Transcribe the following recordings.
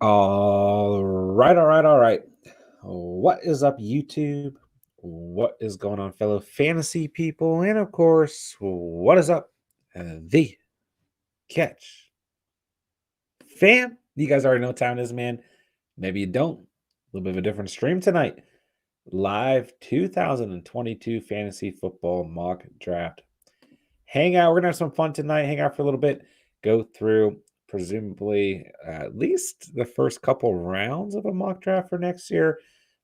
All right. What is up, YouTube? What is going on, fellow fantasy people? And of course, what is up, the catch fam? You guys already know what time it is, man. Maybe you don't. A little bit of a different stream tonight. Live 2022 fantasy football mock draft hangout. We're gonna have some fun tonight. Hang out for a little bit. Go through presumably at least the first couple rounds of a mock draft for next year.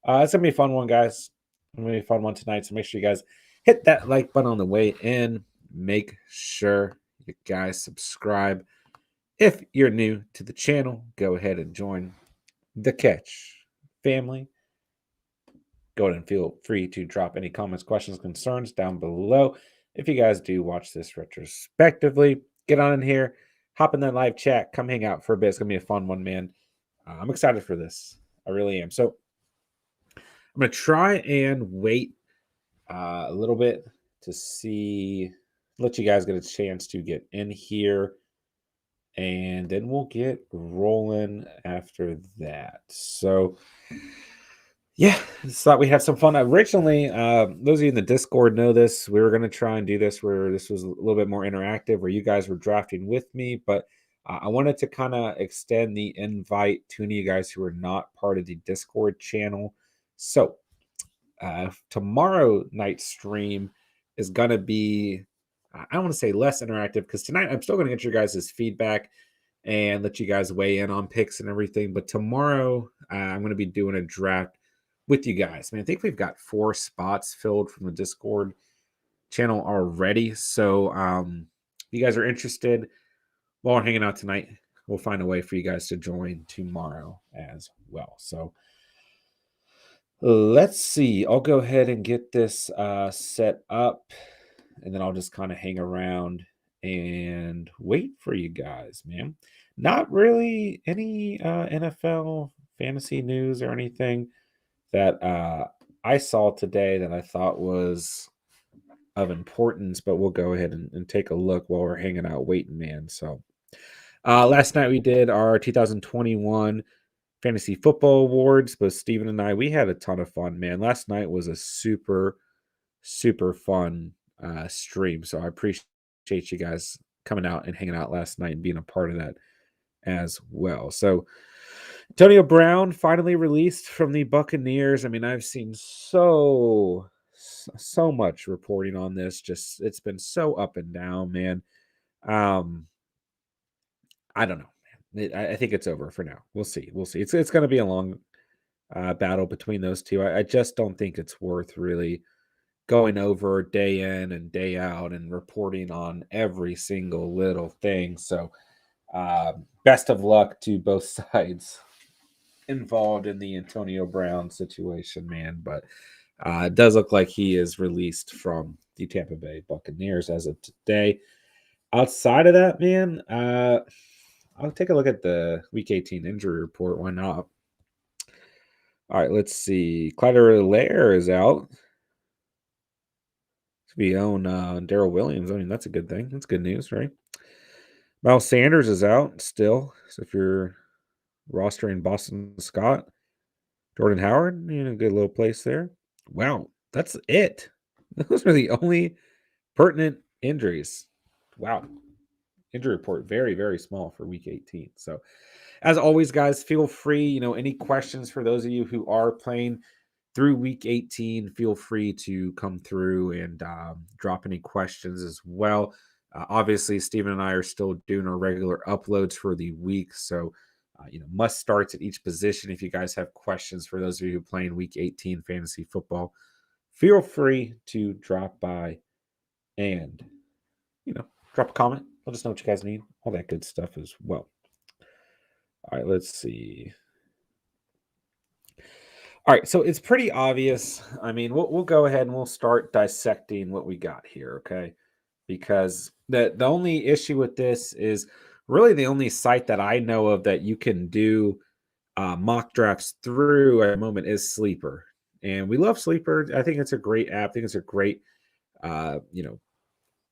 It's gonna be a fun one, guys. It's gonna be a fun one tonight. So make sure you guys hit that like button on the way in. Make sure you guys subscribe. If you're new to the channel, go ahead and join the Catch family. Go ahead and feel free to drop any comments, questions, concerns down below. If you guys do watch this retrospectively, get on in here, hop in that live chat, come hang out for a bit. It's going to be a fun one, man. I'm excited for this. I really am. So I'm going to try and wait a little bit to see, let you guys get a chance to get in here. And then we'll get rolling after that. So yeah, just thought we'd have some fun. Originally, those of you in the Discord know this. We were going to try and do this where this was a little bit more interactive, where you guys were drafting with me. But I wanted to kind of extend the invite to any of you guys who are not part of the Discord channel. So tomorrow night's stream is going to be, I don't want to say less interactive, because tonight I'm still going to get your guys' feedback and let you guys weigh in on picks and everything. But tomorrow I'm going to be doing a draft with you guys. I mean, I think we've got 4 spots filled from the Discord channel already. So if you guys are interested while we're hanging out tonight, we'll find a way for you guys to join tomorrow as well. So let's see. I'll go ahead and get this set up, and then I'll just kind of hang around and wait for you guys, man. Not really any NFL fantasy news or anything that I saw today that I thought was of importance, but we'll go ahead and take a look while we're hanging out waiting, man. So last night we did our 2021 fantasy football awards, but Steven and I, we had a ton of fun, man. Last night was a super fun stream. So I appreciate you guys coming out and hanging out last night and being a part of that as well. So Antonio Brown finally released from the Buccaneers. I mean, I've seen so much reporting on this. Just it's been so up and down, man. I don't know. I think it's over for now. We'll see. It's going to be a long battle between those two. I just don't think it's worth really going over day in and day out and reporting on every single little thing. So best of luck to both sides involved in the Antonio Brown situation, man. But it does look like he is released from the Tampa Bay Buccaneers as of today. Outside of that, man, I'll take a look at the Week 18 injury report. Why not? All right, let's see. Clyde Lair is out. We own Daryl Williams. I mean, that's a good thing. That's good news, right? Miles Sanders is out still. So if you're rostering Boston Scott, Jordan Howard, good little place there. Wow, that's it. Those are the only pertinent injuries. Wow. Injury report very, very small for week 18. So as always, guys, feel free, any questions for those of you who are playing through week 18, feel free to come through and drop any questions as well. Obviously, Steven and I are still doing our regular uploads for the week. So, must starts at each position. If you guys have questions for those of you playing week 18 fantasy football, feel free to drop by and, drop a comment. Let us know what you guys need. All that good stuff as well. All right, let's see. All right, so it's pretty obvious. I mean, we'll go ahead and we'll start dissecting what we got here, okay? Because the only issue with this is really the only site that I know of that you can do mock drafts through at the moment is Sleeper, and we love Sleeper. I think it's a great app. I think it's a great,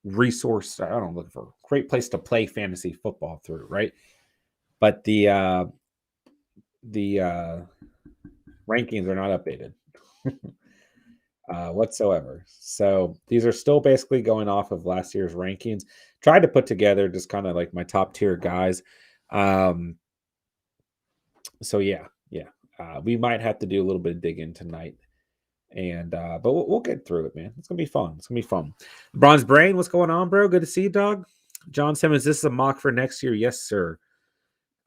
resource. I don't know, looking for a great place to play fantasy football through, right? But the the rankings are not updated whatsoever. So these are still basically going off of last year's rankings. Tried to put together just kind of like my top tier guys. So yeah, we might have to do a little bit of digging tonight, and but we'll get through it, man. It's gonna be fun. It's gonna be fun. Bronze Brain, what's going on, bro? Good to see you, dog. John Simmons, this is a mock for next year. Yes, sir.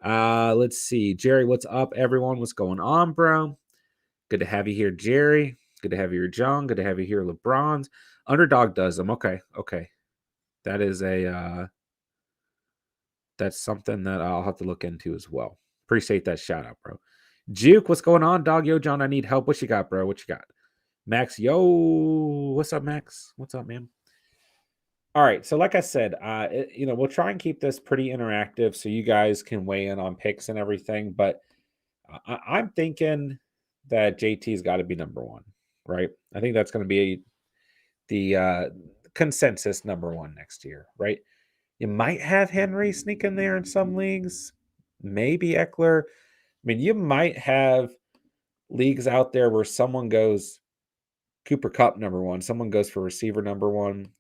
Let's see. Jerry, what's up, everyone? What's going on, bro? Good to have you here, Jerry. Good to have you here, John. Good to have you here, LeBron's. Underdog does them. Okay. That is that's something that I'll have to look into as well. Appreciate that shout out, bro. Juke, what's going on, dog? Yo, John, I need help. What you got, bro? What you got? Max, yo, what's up, Max? What's up, man? All right, so like I said, we'll try and keep this pretty interactive so you guys can weigh in on picks and everything. But I'm thinking that JT's got to be number one, right? I think that's going to be the consensus number one next year, right? You might have Henry sneak in there in some leagues, maybe Eckler. I mean, you might have leagues out there where someone goes Cooper Kupp number one, someone goes for receiver number one.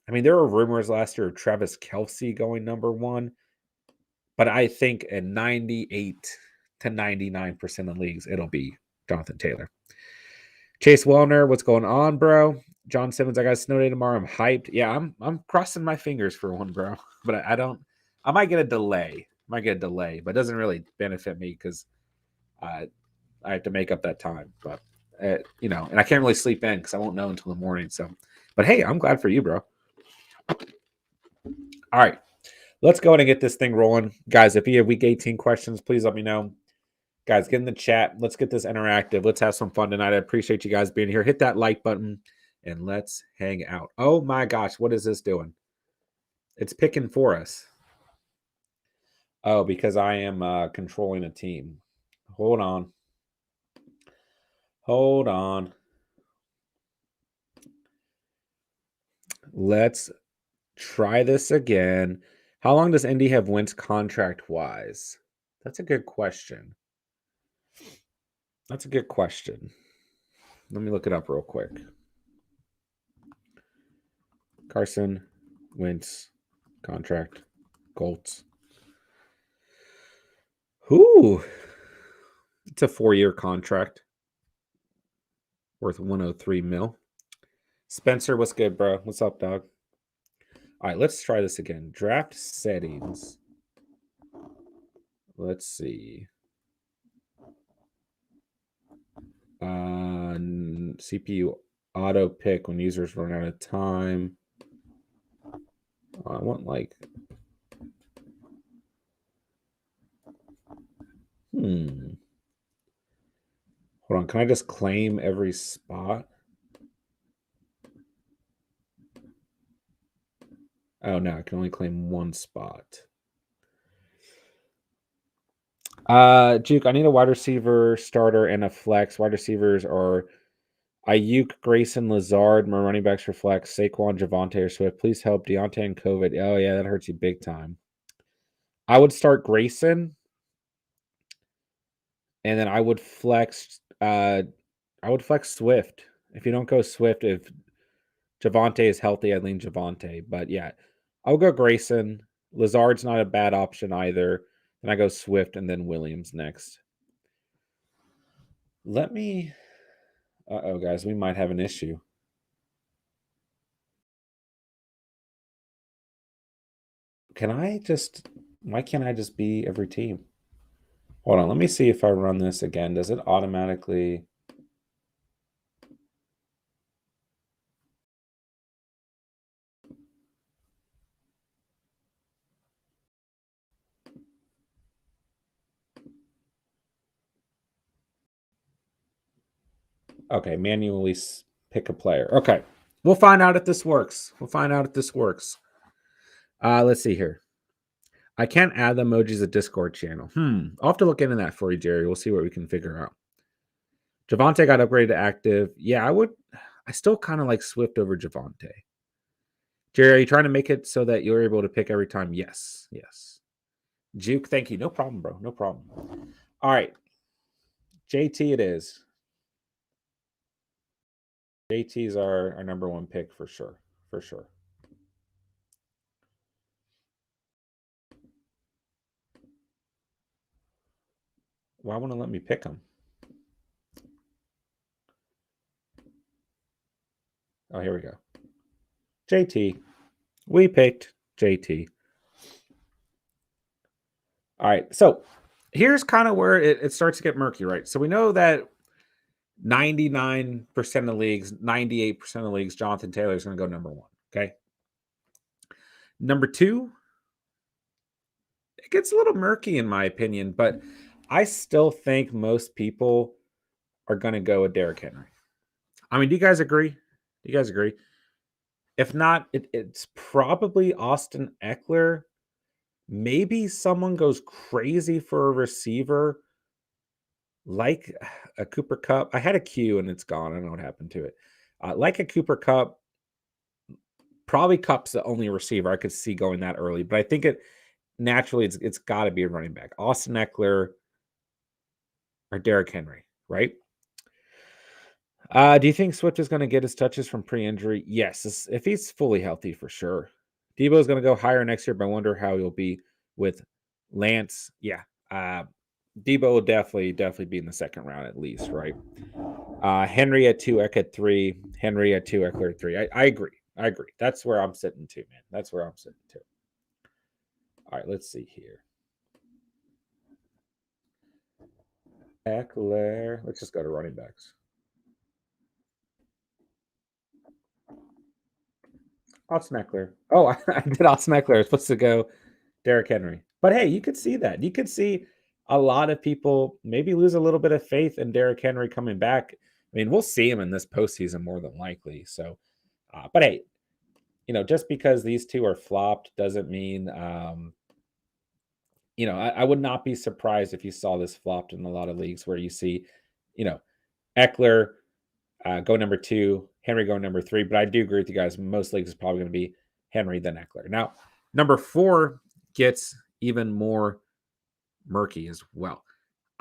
I mean, there were rumors last year of Travis Kelce going number one, but I think in 98 to 99% of leagues, it'll be Jonathan Taylor. Chase Wellner, what's going on, bro? John Simmons, I got a snow day tomorrow. I'm hyped. Yeah, I'm crossing my fingers for one, bro. But I don't. I might get a delay. But it doesn't really benefit me because I have to make up that time. But and I can't really sleep in because I won't know until the morning. So, but hey, I'm glad for you, bro. All right, let's go ahead and get this thing rolling, guys. If you have week 18 questions, please let me know. Guys, get in the chat. Let's get this interactive. Let's have some fun tonight. I appreciate you guys being here. Hit that like button and let's hang out. Oh my gosh, what is this doing? It's picking for us. Oh, because I am controlling a team. Hold on. Let's try this again. How long does Indy have Wentz contract-wise? That's a good question. Let me look it up real quick. Carson Wentz contract, Colts. Ooh, it's a 4-year contract worth 103 mil. Spencer, what's good, bro? What's up, dog? All right, let's try this again. Draft settings. Let's see. CPU auto pick when users run out of time. I want like. Hold on. Can I just claim every spot? Oh no, I can only claim one spot. Juke, I need a wide receiver starter and a flex. Wide receivers are Ayuk, Grayson, Lazard. My running backs for flex. Saquon, Javonte, or Swift. Please help Deontay and COVID. Oh yeah, that hurts you big time. I would start Grayson, and then I would flex. I would flex Swift. If you don't go Swift, if Javonte is healthy, I'd lean Javonte. But yeah, I'll go Grayson. Lazard's not a bad option either. Then I go Swift and then Williams next. Let me. Uh-oh, guys, we might have an issue. Why can't I just be every team? Hold on, let me see if I run this again. Does it automatically? Okay, manually pick a player. Okay, we'll find out if this works. Let's see here. I can't add the emojis to Discord channel. I'll have to look into that for you, Jerry. We'll see what we can figure out. Javonte got upgraded to active. Yeah, I still kind of like Swift over Javonte. Jerry, are you trying to make it so that you're able to pick every time? Yes. Juke, thank you. No problem, bro. No problem. All right. JT it is. JT's our number one pick for sure. For sure. Why won't it let me pick him? Oh, here we go. JT. We picked JT. All right. So here's kind of where it starts to get murky, right? So we know that 99% of leagues, 98% of leagues, Jonathan Taylor is going to go number one. Okay. Number two, it gets a little murky in my opinion, but I still think most people are going to go with Derrick Henry. I mean, do you guys agree? Do you guys agree? If not, it's probably Austin Eckler. Maybe someone goes crazy for a receiver like a Cooper Cup. I had a Q and it's gone. I don't know what happened to it. Like a Cooper Cup, probably Cup's the only receiver I could see going that early, but I think naturally it's got to be a running back. Austin Eckler or Derrick Henry, right? Do you think Swift is going to get his touches from pre-injury? Yes, if he's fully healthy for sure. Debo is going to go higher next year, but I wonder how he'll be with Lance. Yeah, Debo will definitely be in the second round at least, right? Henry at 2, Eck at 3, Henry at 2, Eckler at 3. I agree. That's where I'm sitting too, man. That's where I'm sitting too. All right, let's see here. Eckler. Let's just go to running backs. Austin Eckler. Oh, I did Austin Eckler. I was supposed to go Derrick Henry. But hey, you could see that. You could see a lot of people maybe lose a little bit of faith in Derrick Henry coming back. I mean, we'll see him in this postseason more than likely. So, but hey, just because these two are flopped doesn't mean, I would not be surprised if you saw this flopped in a lot of leagues where you see, Eckler go number 2, Henry go number 3. But I do agree with you guys. Most leagues is probably going to be Henry then Eckler. Now, number 4 gets even more murky as well.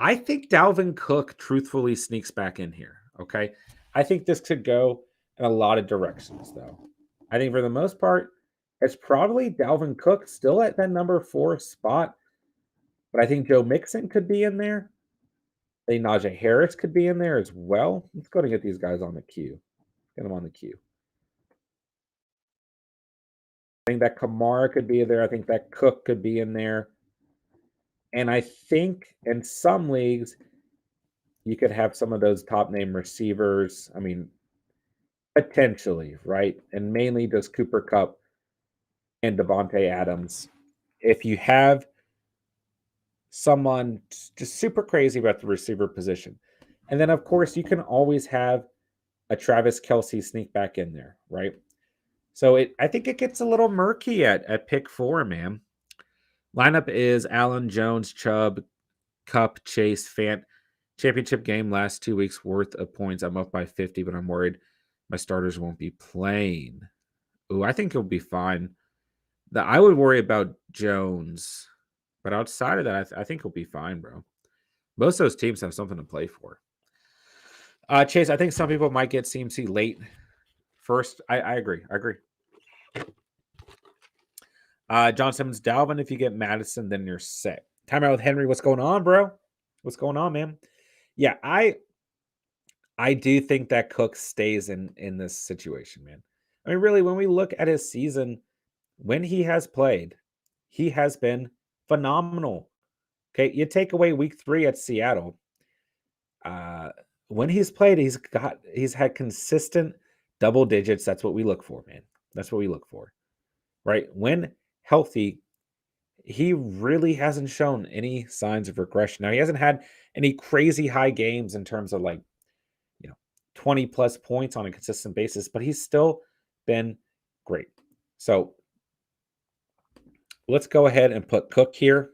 I think Dalvin Cook truthfully sneaks back in here. Okay. I think this could go in a lot of directions, though. I think for the most part, it's probably Dalvin Cook still at that number 4 spot. But I think Joe Mixon could be in there. I think Najee Harris could be in there as well. Let's go and get these guys on the queue. Get them on the queue. I think that Kamara could be there. I think that Cook could be in there. And I think in some leagues, you could have some of those top name receivers. I mean, potentially, right? And mainly just Cooper Cup and Devontae Adams. If you have someone just super crazy about the receiver position. And then, of course, you can always have a Travis Kelce sneak back in there, right? So I think it gets a little murky at pick 4, man. Lineup is Allen, Jones, Chubb, Cup, Chase, Fant. Championship game last 2 weeks worth of points. I'm up by 50, but I'm worried my starters won't be playing. Ooh, I think he'll be fine. I would worry about Jones, but outside of that, I think he'll be fine, bro. Most of those teams have something to play for. Chase, I think some people might get CMC late first. I agree. John Simmons, Dalvin, if you get Madison, then you're set. Time out with Henry. What's going on, bro? What's going on, man? Yeah, I do think that Cook stays in this situation, man. I mean, really, when we look at his season, when he has played, he has been phenomenal. Okay, you take away week 3 at Seattle. When he's played, he's had consistent double digits. That's what we look for, man. That's what we look for, right? When healthy, he really hasn't shown any signs of regression. Now, he hasn't had any crazy high games in terms of 20 plus points on a consistent basis, but he's still been great. So let's go ahead and put Cook here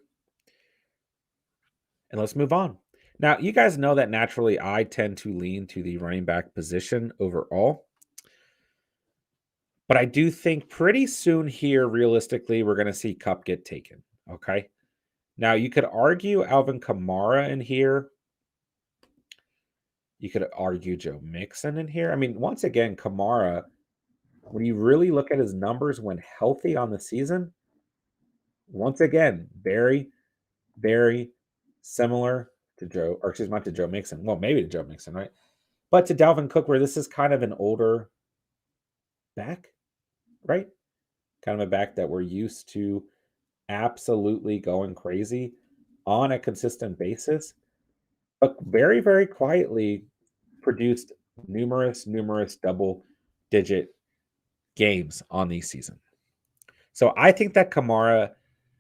and let's move on. Now, you guys know that naturally I tend to lean to the running back position overall. But I do think pretty soon here, realistically, we're going to see Cup get taken. Okay. Now, you could argue Alvin Kamara in here. You could argue Joe Mixon in here. I mean, once again, Kamara, when you really look at his numbers when healthy on the season, once again, very, very similar to Joe, or excuse me, not to Joe Mixon. Well, maybe to Joe Mixon, right? But to Dalvin Cook, where this is kind of an older back, right? Kind of a back that we're used to absolutely going crazy on a consistent basis, but very, very quietly produced numerous double digit games on the season. So I think that Kamara,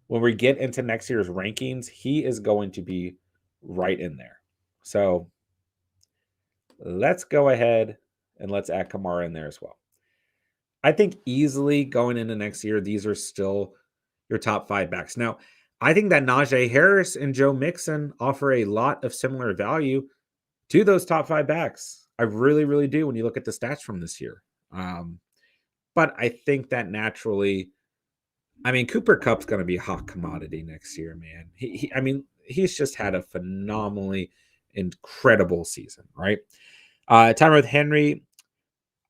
when we get into next year's rankings, he is going to be right in there. So let's go ahead and let's add Kamara in there as well. I think easily going into next year, these are still your top 5 backs. Now, I think that Najee Harris and Joe Mixon offer a lot of similar value to those top 5 backs. I really, really do when you look at the stats from this year. But I think that naturally, I mean, Cooper Kupp's going to be a hot commodity next year, man. I mean, he's just had a phenomenally incredible season, right? Time with Henry.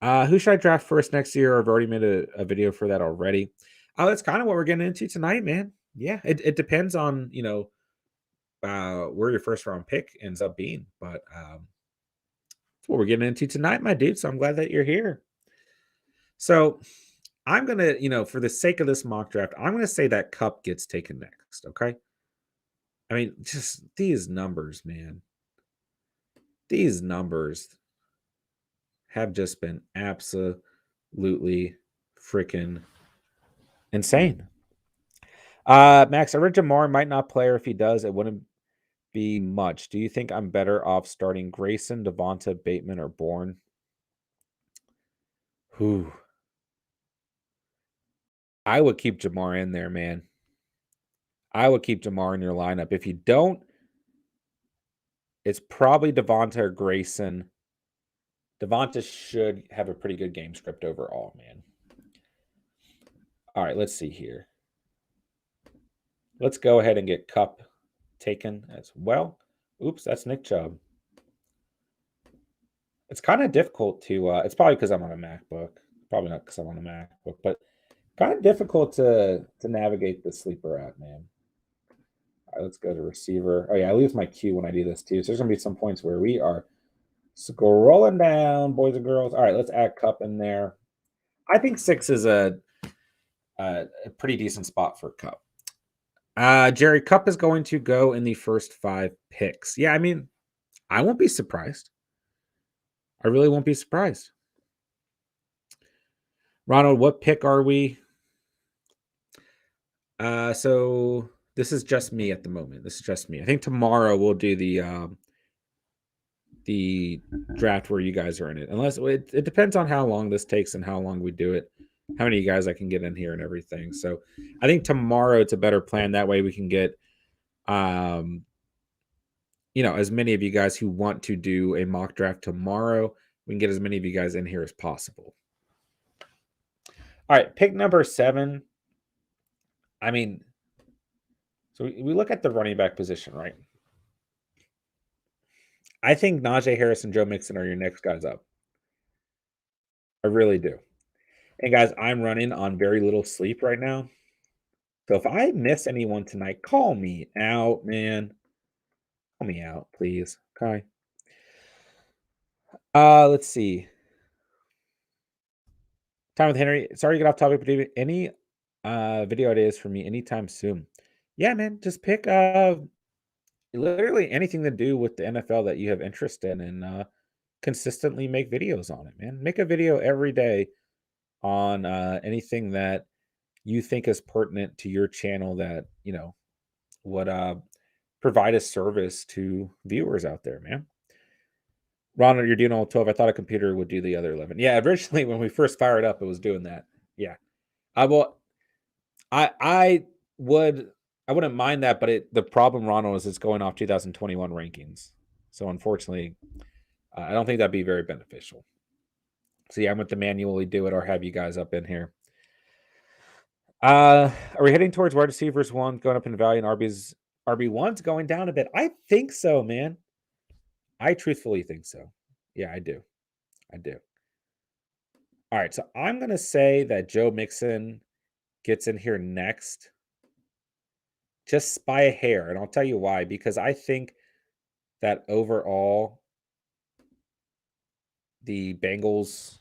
Who should I draft first next year? I've already made a video for that already. That's kind of what we're getting into tonight, man. Yeah, it depends on, where your first round pick ends up being. But that's what we're getting into tonight, my dude. So I'm glad that you're here. So I'm going to, for the sake of this mock draft, I'm going to say that Cup gets taken next. Okay. I mean, just these numbers, man. These numbers have just been absolutely freaking insane. Max, I read Jamar might not play, or if he does, it wouldn't be much. Do you think I'm better off starting Grayson, Devonta, Bateman, or Bourne? Whew. I would keep Jamar in there, man. I would keep Jamar in your lineup. If you don't, it's probably Devonta or Grayson. Devonta should have a pretty good game script overall, man. All right, let's see here. Let's go ahead and get Cup taken as well. Oops, that's Nick Chubb. It's kind of difficult to, it's probably because I'm on a MacBook. Probably not because I'm on a MacBook, but kind of difficult to navigate the sleeper app, man. All right, let's go to receiver. Oh, yeah, I lose my cue when I do this too. So there's going to be some points where we are scrolling down, boys and girls. All right, let's add Cup in there. I think 6 is a pretty decent spot for Cup. Jerry, Cup is going to go in the first 5 picks. Yeah, I mean, I won't be surprised. I really won't be surprised. Ronald, what pick are we? So this is just me at the moment. This is just me. I think tomorrow we'll do the draft where you guys are in it. Unless it depends on how long this takes and how long we do it, how many guys I can get in here and everything. So I think tomorrow it's a better plan. That way we can get as many of you guys who want to do a mock draft tomorrow, we can get as many of you guys in here as possible. All right, pick number 7. I mean, so we look at the running back position, right? I think Najee Harris and Joe Mixon are your next guys up. I really do. And guys, I'm running on very little sleep right now. So if I miss anyone tonight, call me out, man. Call me out, please. Okay. Let's see. Time with Henry. Sorry to get off topic, but any video ideas for me anytime soon? Yeah, man. Just pick literally anything to do with the NFL that you have interest in, and consistently make videos on it, man. Make a video every day on anything that you think is pertinent to your channel that would provide a service to viewers out there, man. Ronald, you're doing all 12. I thought a computer would do the other 11. Yeah, originally when we first fired up, it was doing that. Yeah. I wouldn't mind that, but the problem, Ronald, is it's going off 2021 rankings. So unfortunately, I don't think that'd be very beneficial. So yeah, I'm going to manually do it or have you guys up in here. Are we heading towards wide receivers 1 going up in value and RB1's going down a bit? I think so, man. I truthfully think so. Yeah, I do. I do. All right, so I'm gonna say that Joe Mixon gets in here next, just by a hair, and I'll tell you why. Because I think that overall, the Bengals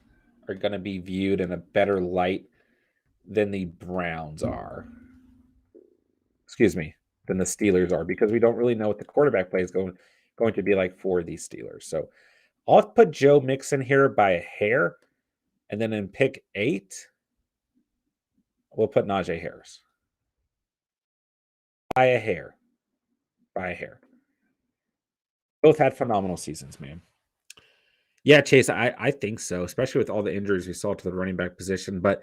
are gonna be viewed in a better light than the Browns are. Excuse me, than the Steelers are, because we don't really know what the quarterback play is going to be like for these Steelers. So I'll put Joe Mixon here by a hair, and then in pick 8, we'll put Najee Harris by a hair. By a hair. Both had phenomenal seasons, man. Yeah, Chase, I think so, especially with all the injuries we saw to the running back position. But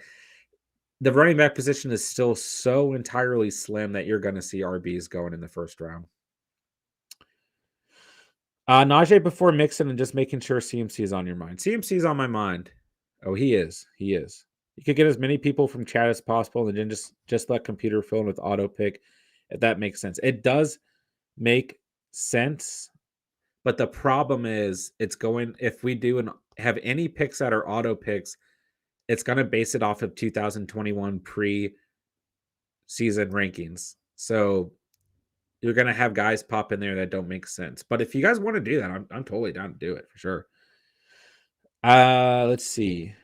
the running back position is still so entirely slim that you're going to see RBs going in the first round. Najee before Mixon, and just making sure CMC is on your mind. CMC is on my mind. Oh, he is. He is. You could get as many people from chat as possible, and then just let computer fill in with auto pick, if that makes sense. It does make sense, but the problem is it's going, if we do and have any picks that are auto picks, it's going to base it off of 2021 pre-season rankings. So you're going to have guys pop in there that don't make sense. But if you guys want to do that, I'm totally down to do it for sure. Let's see.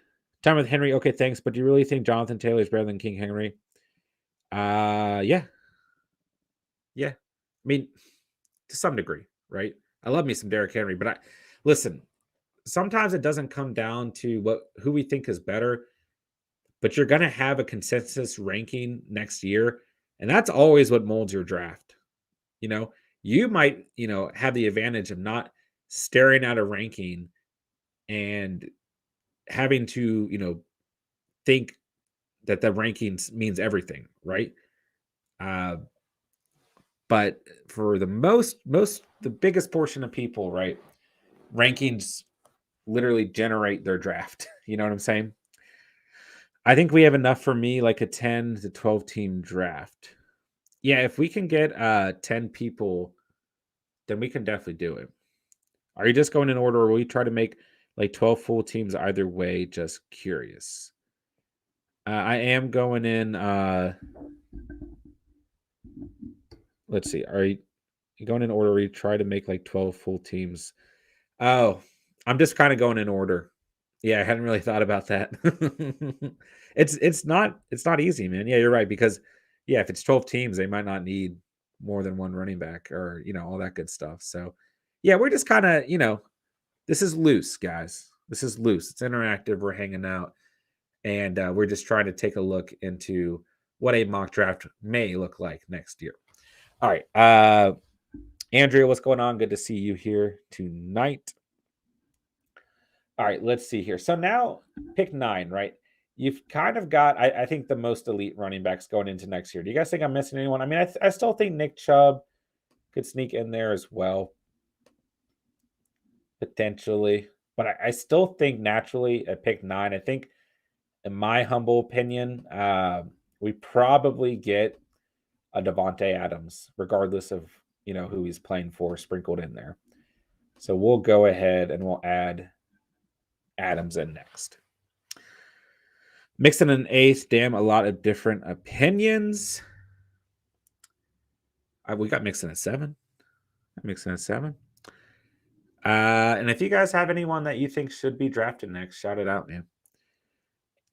Time with Henry. Okay, thanks. But do you really think Jonathan Taylor is better than King Henry? Yeah. Yeah. I mean, to some degree, right? I love me some Derrick Henry, but listen, sometimes it doesn't come down to who we think is better, but you're going to have a consensus ranking next year, and that's always what molds your draft. You know, you might, have the advantage of not staring at a ranking and having to, think that the rankings means everything, right? Uh, but for the the biggest portion of people, right, rankings literally generate their draft. You know what I'm saying? I think we have enough for me, like a 10 to 12 team draft. Yeah, if we can get 10 people, then we can definitely do it. Are you just going in order, or will we try to make like 12 full teams either way? Just curious. I am going in. Let's see. Are you going in order, or you try to make like 12 full teams? Oh, I'm just kind of going in order. Yeah, I hadn't really thought about that. It's not easy, man. Yeah, you're right, because yeah, if it's 12 teams, they might not need more than one running back, or all that good stuff. So yeah, we're just kind of, this is loose, guys. This is loose. It's interactive. We're hanging out, and we're just trying to take a look into what a mock draft may look like next year. All right. Andrea, what's going on? Good to see you here tonight. All right, let's see here. So now pick 9, right? You've kind of got, I think, the most elite running backs going into next year. Do you guys think I'm missing anyone? I mean, I still think Nick Chubb could sneak in there as well, potentially. But I still think naturally at pick 9, I think, in my humble opinion, we probably get a Devontae Adams, regardless of, who he's playing for, sprinkled in there. So we'll go ahead and we'll add Adams in next. Mixing an 8th, damn, a lot of different opinions. We got Mixing at 7. Mixing at 7. And if you guys have anyone that you think should be drafted next, shout it out, man.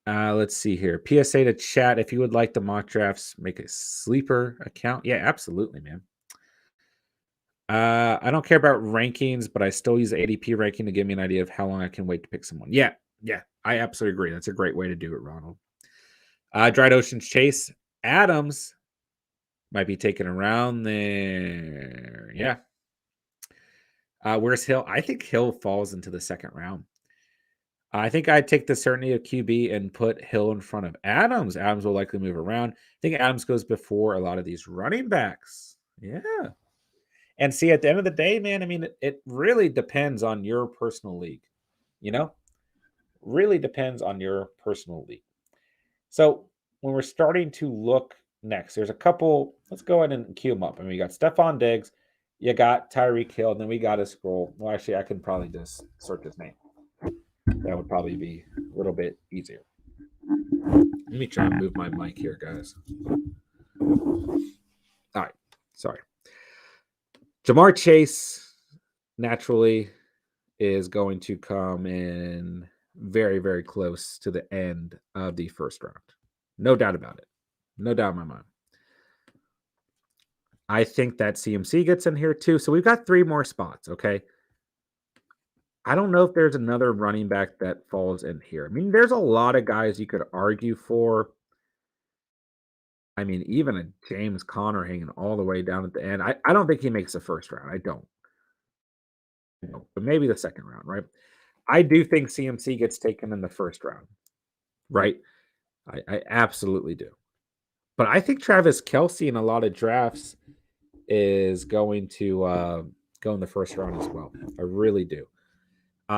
Let's see here. PSA to chat. If you would like the mock drafts, make a sleeper account. Yeah, absolutely, man. I don't care about rankings, but I still use the ADP ranking to give me an idea of how long I can wait to pick someone. Yeah, I absolutely agree. That's a great way to do it, Ronald. Dried Oceans Chase. Adams might be taken around there. Yeah. Where's Hill? I think Hill falls into the second round. I think I'd take the certainty of QB and put Hill in front of Adams. Adams will likely move around. I think Adams goes before a lot of these running backs. Yeah. And see, at the end of the day, man, I mean, it really depends on your personal league, really depends on your personal league. So when we're starting to look next, there's a couple, let's go ahead and queue them up. I mean, we got Stephon Diggs, You got Tyreek Hill, and then we got to scroll. Well, actually, I can probably just search his name. That would probably be a little bit easier. Let me try and move my mic here, guys. All right. Sorry. Jamar Chase naturally is going to come in very, very close to the end of the first round. No doubt about it. No doubt in my mind. I think that CMC gets in here too. So we've got 3 more spots, okay? I don't know if there's another running back that falls in here. I mean, there's a lot of guys you could argue for. I mean, even a James Conner hanging all the way down at the end. I don't think he makes the first round. I don't. No, but maybe the second round, right? I do think CMC gets taken in the first round, right? I absolutely do. But I think Travis Kelce in a lot of drafts is going to go in the first round as well. I really do.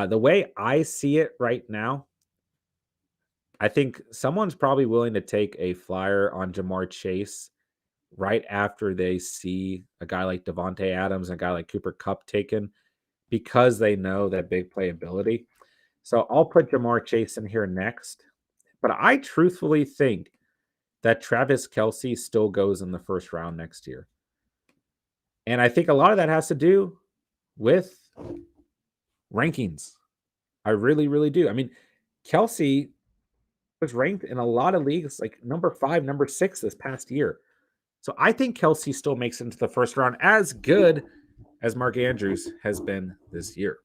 The way I see it right now, I think someone's probably willing to take a flyer on Jamar Chase right after they see a guy like Devontae Adams and a guy like Cooper Kupp taken because they know that big playability. So I'll put Jamar Chase in here next. But I truthfully think that Travis Kelce still goes in the first round next year. And I think a lot of that has to do with rankings. I really, really do. I mean, Kelce was ranked in a lot of leagues like number 5, number 6 this past year. So I think Kelce still makes it into the first round as good as Mark Andrews has been this year.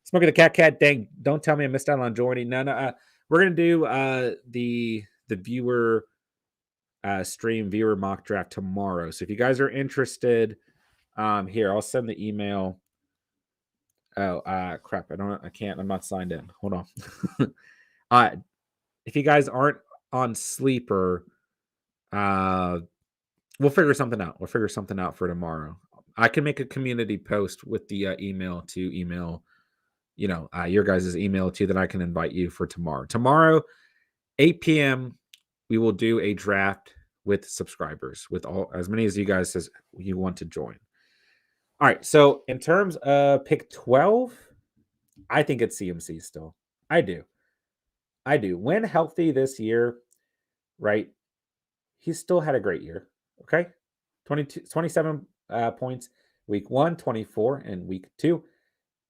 Smoking the cat, dang, don't tell me I missed out on joining. No. We're going to do the viewer stream viewer mock draft tomorrow. So if you guys are interested, here, I'll send the email. Oh, crap. I can't. I'm not signed in. Hold on. If you guys aren't on Sleeper, we'll figure something out. We'll figure something out for tomorrow. I can make a community post with the email to email, your guys' email too, that I can invite you for tomorrow. Tomorrow, 8 p.m., we will do a draft with subscribers, with as many as you guys as you want to join. All right. So in terms of pick 12, I think it's CMC still. I do. When healthy this year, right? He still had a great year. Okay. 27 points week 1, 24 in week 2.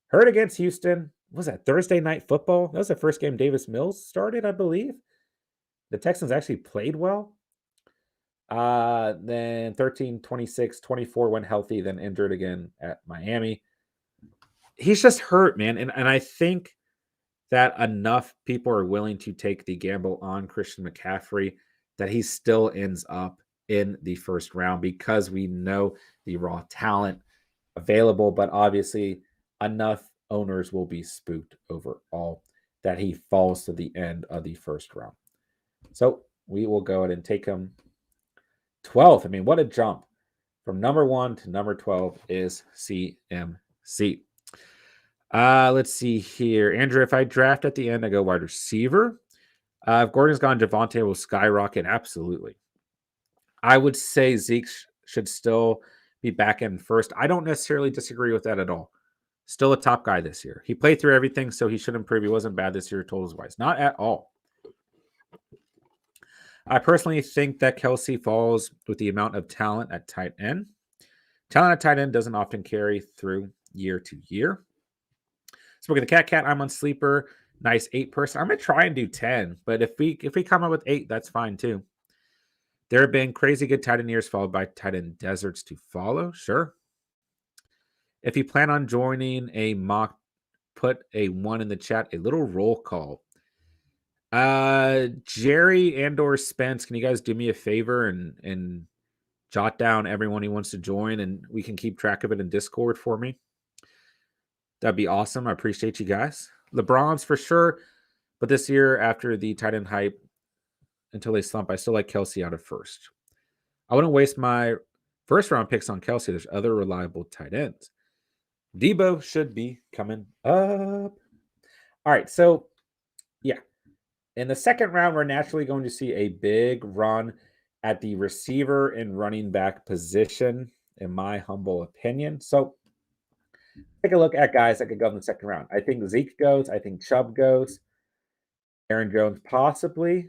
Hurt against Houston. What was that Thursday night football? That was the first game Davis Mills started, I believe. The Texans actually played well. Then 13, 26, 24 when healthy, then injured again at Miami. He's just hurt, man. And I think that enough people are willing to take the gamble on Christian McCaffrey that he still ends up in the first round because we know the raw talent available, but obviously enough owners will be spooked overall that he falls to the end of the first round. So we will go ahead and take him 12th. I mean, what a jump from number 1 to number 12 is CMC. Let's see here. Andrew, if I draft at the end, I go wide receiver. If Gordon's gone, Javonte will skyrocket. Absolutely. I would say Zeke should still be back in first. I don't necessarily disagree with that at all. Still a top guy this year. He played through everything, so he should improve. He wasn't bad this year totals-wise. Not at all. I personally think that Kelce falls with the amount of talent at tight end. Talent at tight end doesn't often carry through year to year. Smoking the cat, I'm on Sleeper. Nice 8 person. I'm going to try and do 10, but if we come up with 8, that's fine too. There have been crazy good tight end years followed by tight end deserts to follow. Sure. If you plan on joining a mock, put a 1 in the chat, a little roll call. Jerry and/or Spence, can you guys do me a favor and jot down everyone who wants to join and we can keep track of it in Discord for me? That'd be awesome. I appreciate you guys. LeBron's for sure, but this year after the tight end hype until they slump, I still like Kelce out of first. I wouldn't waste my first round picks on Kelce. There's other reliable tight ends. Debo should be coming up. All right, so yeah. In the second round, we're naturally going to see a big run at the receiver and running back position. in my humble opinion. So take a look at guys that could go in the second round. I think Zeke goes. I think Chubb goes. Aaron Jones possibly.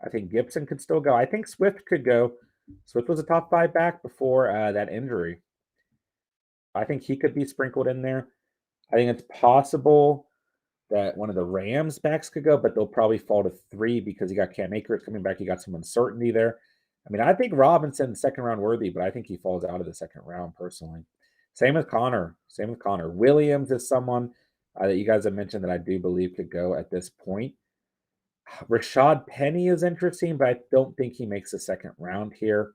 I think Gibson could still go. I think Swift could go. Swift was a top 5 back before that injury. I think he could be sprinkled in there. I think it's possible that one of the Rams backs could go, but they'll probably fall to 3 because you got Cam Akers coming back. You got some uncertainty there. I mean, I think Robinson second round worthy, but I think he falls out of the second round personally. Same with Connor. Same with Connor. Williams is someone that you guys have mentioned that I do believe could go at this point. Rashad Penny is interesting, but I don't think he makes a second round here.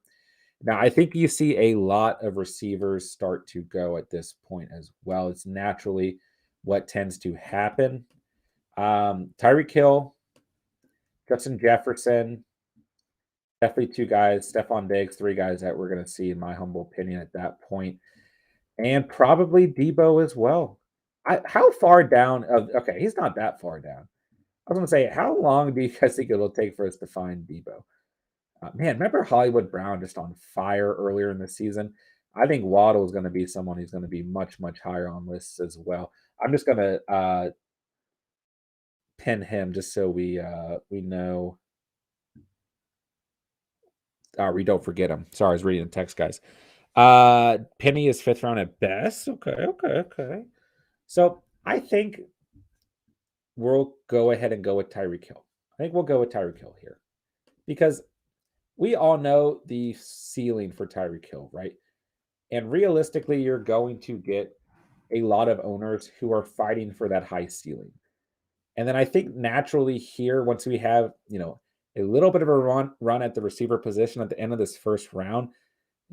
Now, I think you see a lot of receivers start to go at this point as well. It's naturally what tends to happen. Tyreek Hill, Justin Jefferson, definitely 2 guys. Stephon Diggs, 3 guys that we're going to see, in my humble opinion, at that point. And probably Debo as well. How far down? Okay, he's not that far down. I was going to say, how long do you guys think it'll take for us to find Debo? Man, remember Hollywood Brown just on fire earlier in the season? I think Waddle is going to be someone who's going to be much, much higher on lists as well. I'm just going to pin him just so we know. We don't forget him. Sorry, I was reading the text, guys. Penny is 5th round at best. Okay. So I think we'll go ahead and go with Tyreek Hill. I think we'll go with Tyreek Hill here because we all know the ceiling for Tyreek Hill, right? And realistically, you're going to get a lot of owners who are fighting for that high ceiling. And then I think naturally here, once we have, a little bit of a run at the receiver position at the end of this first round,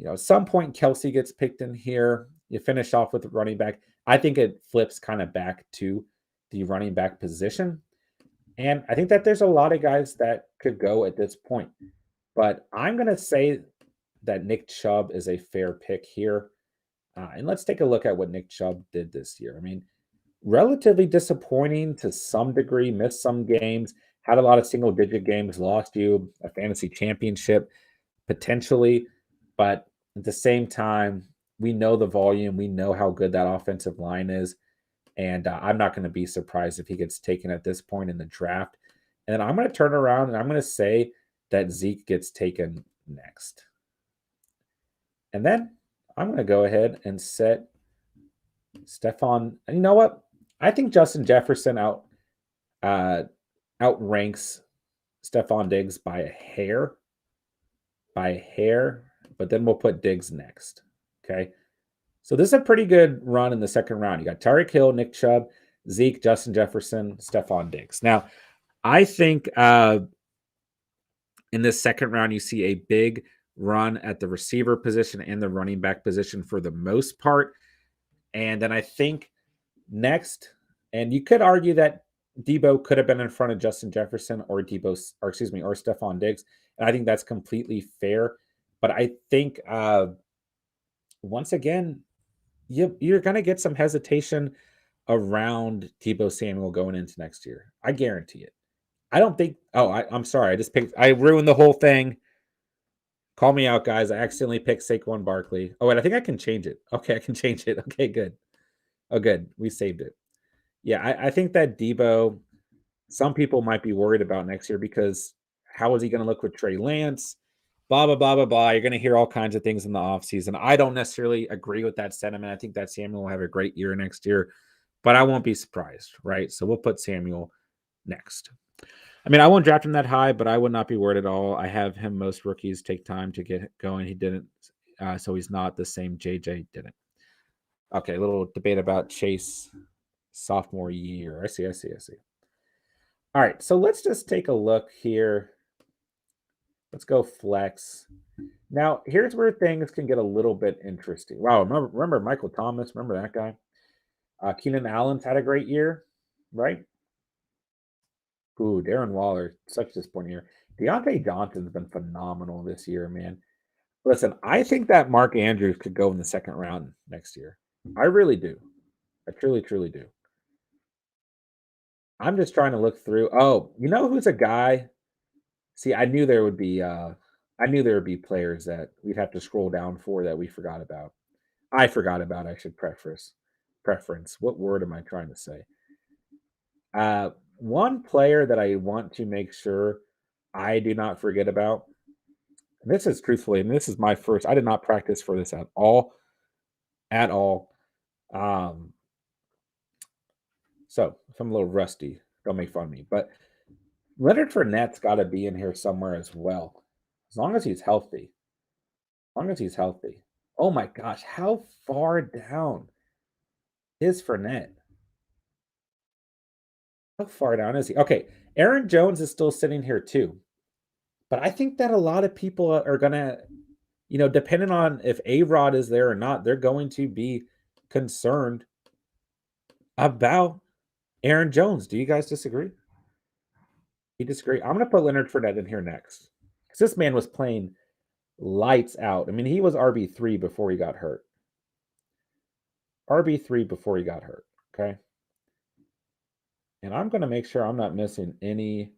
at some point Kelsey gets picked in here. You finish off with the running back. I think it flips kind of back to the running back position. And I think that there's a lot of guys that could go at this point. But I'm going to say that Nick Chubb is a fair pick here. And let's take a look at what Nick Chubb did this year. I mean, relatively disappointing to some degree, missed some games, had a lot of single digit games, lost you a fantasy championship potentially. But at the same time, we know the volume, we know how good that offensive line is. And I'm not going to be surprised if he gets taken at this point in the draft. And then I'm going to turn around and I'm going to say that Zeke gets taken next. And then I'm going to go ahead and set Stephon. And you know what? I think Justin Jefferson outranks Stephon Diggs by a hair. But then we'll put Diggs next. Okay. So this is a pretty good run in the second round. You got Tyreek Hill, Nick Chubb, Zeke, Justin Jefferson, Stephon Diggs. Now, I think in this second round, you see a big run at the receiver position and the running back position for the most part. And then I think next, and you could argue that Debo could have been in front of Justin Jefferson or Stephon Diggs. And I think that's completely fair. But I think once again, you're going to get some hesitation around Debo Samuel going into next year. I guarantee it. I don't think. Oh, I'm sorry. I ruined the whole thing. Call me out, guys. I accidentally picked Saquon Barkley. Oh, wait, I think I can change it. Okay, I can change it. Okay, good. Oh, good. We saved it. Yeah, I think that Debo, some people might be worried about next year because how is he going to look with Trey Lance? Blah, blah, blah, blah, blah. You're going to hear all kinds of things in the offseason. I don't necessarily agree with that sentiment. I think that Samuel will have a great year next year, but I won't be surprised, right? So we'll put Samuel next. I mean, I won't draft him that high, but I would not be worried at all. I have him. Most rookies take time to get going. He didn't, so he's not the same. JJ didn't. Okay, a little debate about Chase sophomore year. I see. All right, so let's just take a look here. Let's go flex. Now, here's where things can get a little bit interesting. Wow, remember Michael Thomas? Remember that guy? Keenan Allen's had a great year, right? Ooh, Darren Waller, such a disappointing year. Deontay Johnson's been phenomenal this year, man. Listen, I think that Mark Andrews could go in the second round next year. I really do. I truly, truly do. I'm just trying to look through. Oh, you know who's a guy? See, I knew there would be players that we'd have to scroll down for that we forgot about. I forgot about I should preference. What word am I trying to say? One player that I want to make sure I do not forget about. And this is truthfully, and this is my first. I did not practice for this at all. Um, so if I'm a little rusty, don't make fun of me. But Leonard Fournette's got to be in here somewhere as well, as long as he's healthy. As long as he's healthy. Oh my gosh, how far down is Fournette? How far down is he? Okay, Aaron Jones is still sitting here too. But I think that a lot of people are gonna, depending on if A-Rod is there or not, they're going to be concerned about Aaron Jones. Do you guys disagree? You disagree? I'm gonna put Leonard Fournette in here next. Because this man was playing lights out. I mean, he was RB3 before he got hurt. RB3 before he got hurt. Okay. And I'm gonna make sure I'm not missing any.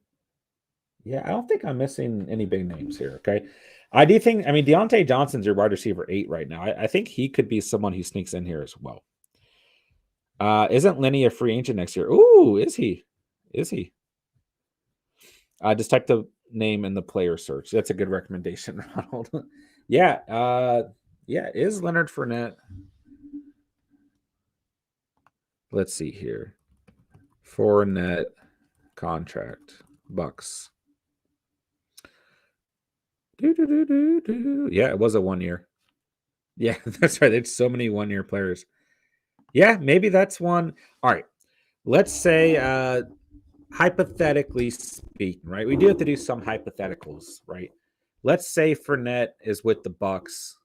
Yeah, I don't think I'm missing any big names here. Okay. I do think, I mean, Deontay Johnson's your wide receiver 8 right now. I think he could be someone who sneaks in here as well. Isn't Lenny a free agent next year? Ooh, is he? Is he? Just type the name in the player search. That's a good recommendation, Ronald. Yeah. Yeah. Is Leonard Fournette? Let's see here. Fournette contract Bucks. Yeah, it was a 1 year. Yeah, that's right. There's so many 1 year players. Yeah, maybe that's one. All right. Let's say hypothetically speaking, right? We do have to do some hypotheticals, right? Let's say Fournette is with the Bucks.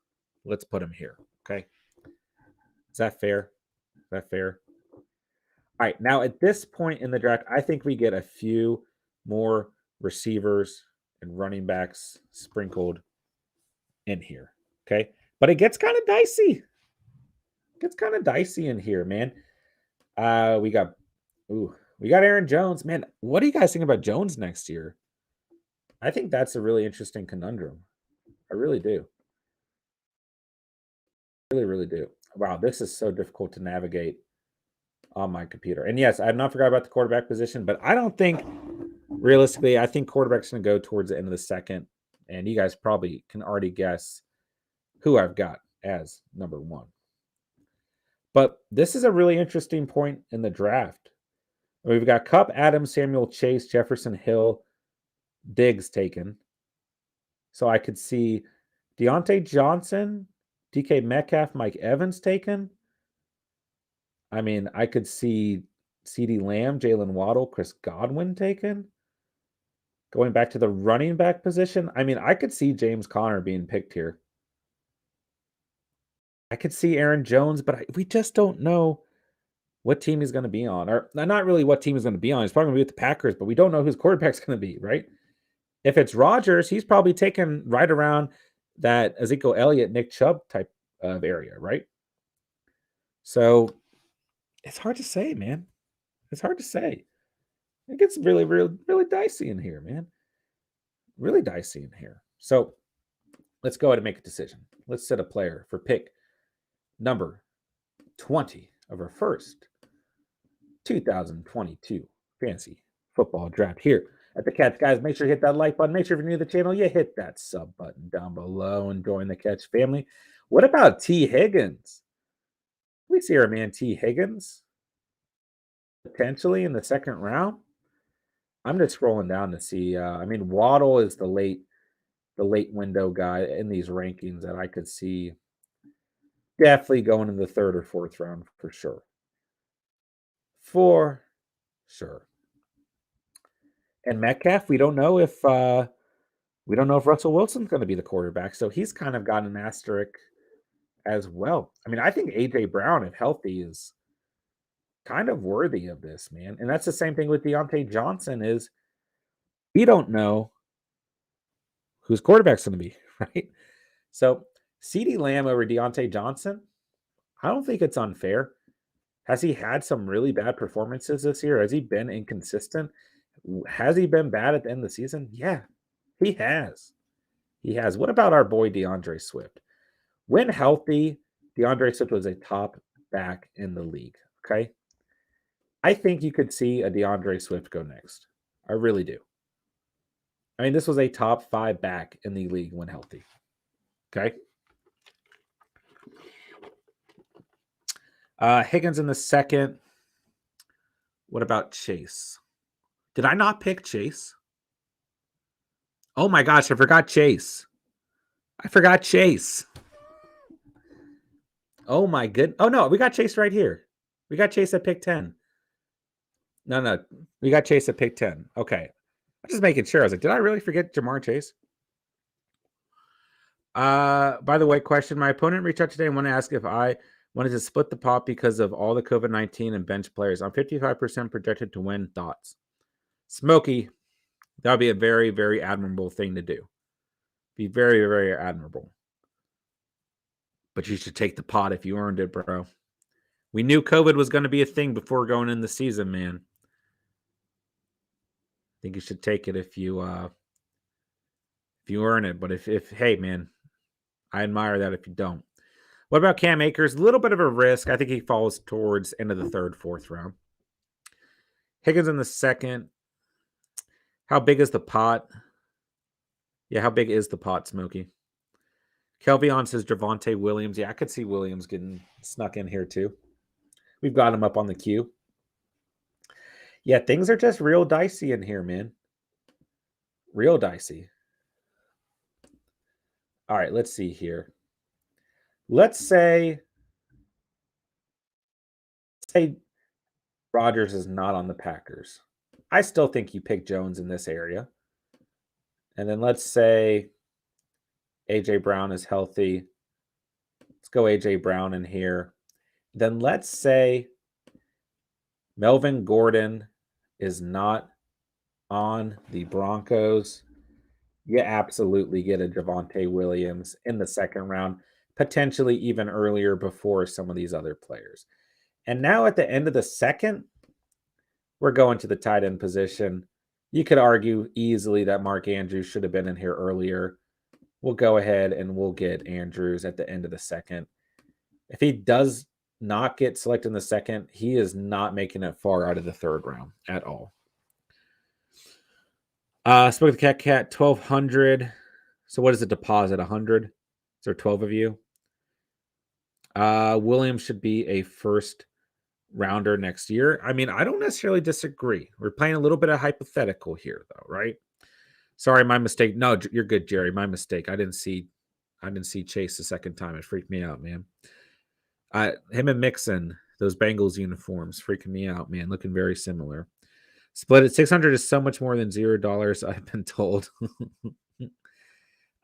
Let's put him here. Okay. Is that fair? Is that fair? All right. Now, at this point in the draft, I think we get a few more receivers and running backs sprinkled in here. Okay. But it gets kind of dicey. It gets kind of dicey in here, man. We got Aaron Jones. Man, what do you guys think about Jones next year? I think that's a really interesting conundrum. I really do. Really, really do. Wow, this is so difficult to navigate on my computer. And yes, I've not forgot about the quarterback position, but I don't think realistically, I think quarterback's going to go towards the end of the second. And you guys probably can already guess who I've got as number 1. But this is a really interesting point in the draft. We've got Cup, Adams, Samuel, Chase, Jefferson, Hill, Diggs taken. So I could see Deontay Johnson, DK Metcalf, Mike Evans taken. I mean, I could see CeeDee Lamb, Jalen Waddle, Chris Godwin taken. Going back to the running back position, I mean, I could see James Conner being picked here. I could see Aaron Jones, but we just don't know what team he's going to be on. Or not really what team he's going to be on. He's probably going to be with the Packers, but we don't know whose quarterback's going to be, right? If it's Rodgers, he's probably taken right around that Ezekiel Elliott, Nick Chubb type of area, right? So it's hard to say, man. It's hard to say. It gets really, really, really dicey in here, man. Really dicey in here. So let's go ahead and make a decision. Let's set a player for pick number 20 of our first 2022 fantasy football draft here at the Catch. Guys, make sure you hit that like button. Make sure if you're new to the channel, you hit that sub button down below and join the Catch family. What about T. Higgins? We see our man T. Higgins potentially in the second round. I'm just scrolling down to see. I mean, Waddle is the late window guy in these rankings that I could see definitely going in the third or fourth round for sure. For sure. And Metcalf, we don't know if Russell Wilson's going to be the quarterback, so he's kind of got an asterisk as well. I mean, I think AJ Brown, if healthy, is kind of worthy of this, man. And that's the same thing with Deontay Johnson is we don't know whose quarterback's going to be, right? So CeeDee Lamb over Deontay Johnson, I don't think it's unfair. Has he had some really bad performances this year? Has he been inconsistent? Has he been bad at the end of the season? Yeah, he has. He has. What about our boy DeAndre Swift? When healthy, DeAndre Swift was a top back in the league. Okay. I think you could see a DeAndre Swift go next. I really do. I mean, this was a top 5 back in the league when healthy. Okay. Higgins in the second. What about Chase? Did I not pick Chase? Oh my gosh, I forgot Chase. Oh my good. Oh no, we got Chase right here. We got Chase at pick 10. No. We got Chase at pick 10. Okay. I'm just making sure. I was like, did I really forget Jamar Chase? By the way, question. My opponent reached out today and wanted to ask if I wanted to split the pot because of all the COVID-19 and bench players. I'm 55% projected to win. Thoughts? Smokey, that would be a very, very admirable thing to do. Be very, very admirable. But you should take the pot if you earned it, bro. We knew COVID was going to be a thing before going in the season, man. I think you should take it if you earn it. But if hey, man, I admire that if you don't. What about Cam Akers? A little bit of a risk. I think he falls towards end of the third, fourth round. Higgins in the second. How big is the pot? Yeah, how big is the pot, Smokey? Kelvion says Javonte Williams. Yeah, I could see Williams getting snuck in here too. We've got him up on the queue. Yeah, things are just real dicey in here, man. Real dicey. All right, let's see here. Let's say Rodgers is not on the Packers. I still think you pick Jones in this area. And then let's say A.J. Brown is healthy. Let's go A.J. Brown in here. Then let's say Melvin Gordon is not on the Broncos. You absolutely get a Javonte Williams in the second round, potentially even earlier before some of these other players. And now at the end of the second, we're going to the tight end position. You could argue easily that Mark Andrews should have been in here earlier. We'll go ahead and we'll get Andrews at the end of the second. If he does not get selected in the second, he is not making it far out of the third round at all. Spoke the Cat 1,200. So what is the deposit? 100? Is there 12 of you? Williams should be a first rounder next year. I mean, I don't necessarily disagree. We're playing a little bit of hypothetical here, though, right? Sorry, my mistake. No, you're good, Jerry. My mistake. I didn't see Chase the second time. It freaked me out, man. Him and Mixon, those Bengals uniforms, freaking me out, man. Looking very similar. Split at 600 is so much more than $0. I've been told.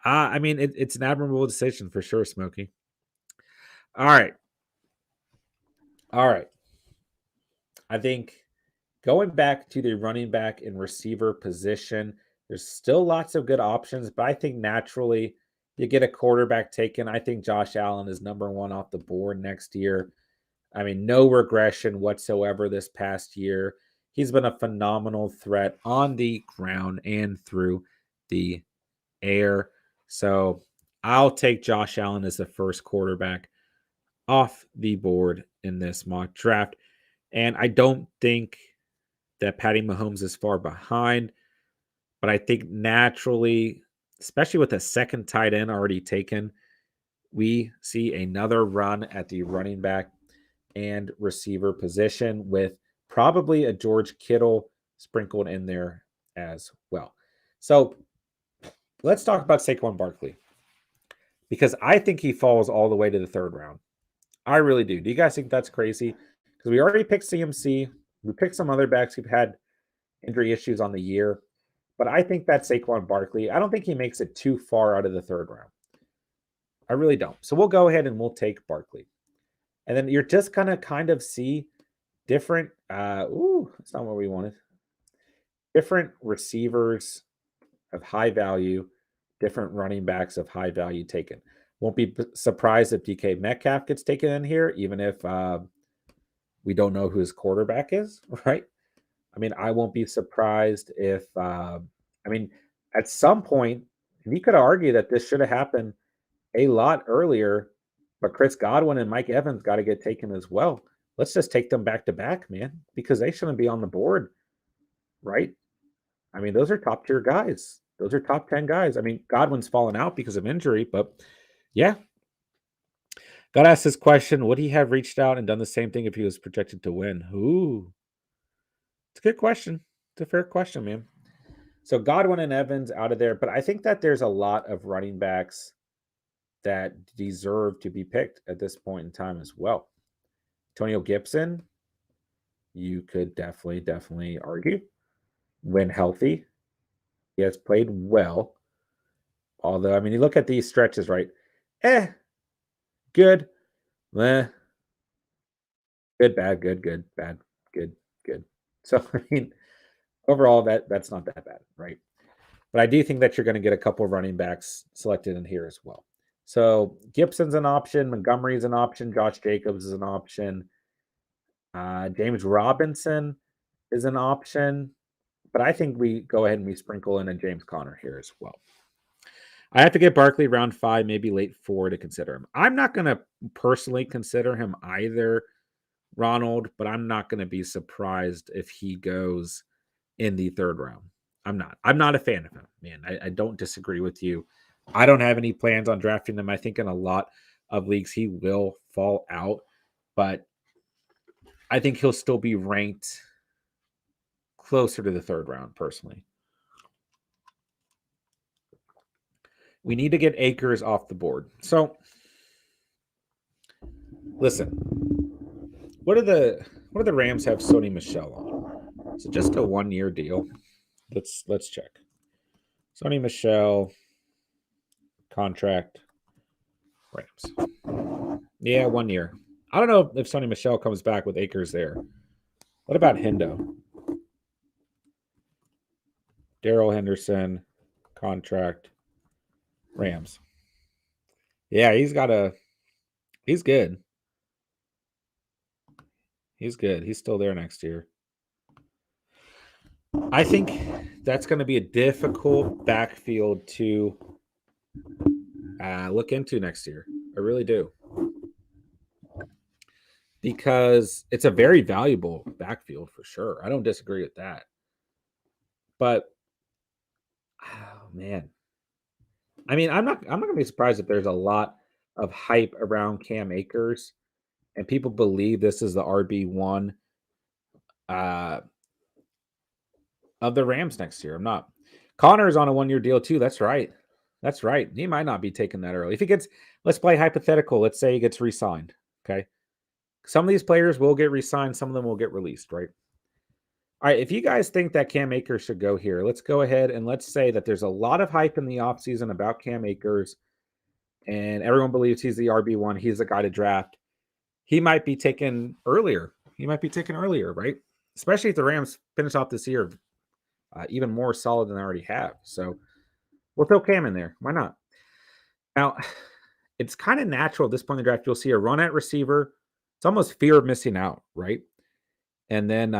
I mean, it's an admirable decision for sure, Smokey. All right. I think going back to the running back and receiver position, there's still lots of good options, but I think naturally you get a quarterback taken. I think Josh Allen is number one off the board next year. I mean, no regression whatsoever this past year. He's been a phenomenal threat on the ground and through the air. So I'll take Josh Allen as the first quarterback off the board in this mock draft. And I don't think that Patty Mahomes is far behind, but I think naturally, especially with a second tight end already taken, we see another run at the running back and receiver position with probably a George Kittle sprinkled in there as well. So let's talk about Saquon Barkley because I think he falls all the way to the third round. I really do. Do you guys think that's crazy? Because we already picked CMC. We picked some other backs who've had injury issues on the year. But I think that's Saquon Barkley. I don't think he makes it too far out of the third round. I really don't. So we'll go ahead and we'll take Barkley. And then you're just going to kind of see different, that's not what we wanted. Different receivers of high value, different running backs of high value taken. Won't be surprised if DK Metcalf gets taken in here, even if we don't know who his quarterback is, right? I mean, I won't be surprised if, at some point, and you could argue that this should have happened a lot earlier, But Chris Godwin and Mike Evans got to get taken as well. Let's just take them back to back, man, because they shouldn't be on the board, right? I mean, those are top tier guys. Those are top 10 guys. I mean, Godwin's fallen out because of injury, but yeah. Got to ask this question. Would he have reached out and done the same thing if he was projected to win? Ooh, it's a good question. It's a fair question, man. So Godwin and Evans out of there, but I think that there's a lot of running backs that deserve to be picked at this point in time as well. Antonio Gibson, you could definitely argue when healthy. He has played well. Although, I mean, you look at these stretches, right? Good, good, bad, good, bad, good, good. So, I mean, overall, that's not that bad, right? But I do think that you're going to get a couple of running backs selected in here as well. So Gibson's an option, Montgomery's an option, Josh Jacobs is an option, James Robinson is an option, but I think we go ahead and we sprinkle in a James Conner here as well. I have to get Barkley round 5, maybe late 4 to consider him. I'm not going to personally consider him either, Ronald, but I'm not going to be surprised if he goes in the 3rd round. I'm not. I'm not a fan of him, man. I don't disagree with you. I don't have any plans on drafting him. I think in a lot of leagues he will fall out, but I think he'll still be ranked closer to the 3rd round, personally. We need to get Akers off the board. So, listen, what do the Rams have Sony Michel on? Is it just a 1-year deal? Let's check. Sony Michel contract Rams. Yeah, 1 year. I don't know if Sony Michel comes back with Akers there. What about Hendo? Darrell Henderson contract Rams. Yeah, he's good. He's good. He's still there next year. I think that's going to be a difficult backfield to look into next year. I really do. Because it's a very valuable backfield for sure. I don't disagree with that. But oh man. I mean, I'm not going to be surprised if there's a lot of hype around Cam Akers and people believe this is the RB1 of the Rams next year. I'm not. Connor's on a 1-year deal too. That's right. That's right. He might not be taken that early. If he gets, let's play hypothetical. Let's say he gets re-signed. Okay. Some of these players will get re-signed. Some of them will get released, right? All right. If you guys think that Cam Akers should go here, let's go ahead and let's say that there's a lot of hype in the offseason about Cam Akers and everyone believes he's the RB1. He's the guy to draft. He might be taken earlier. Right? Especially if the Rams finish off this year even more solid than they already have. So we'll throw Cam in there. Why not? Now, it's kind of natural at this point in the draft. You'll see a run at receiver. It's almost fear of missing out, right? And then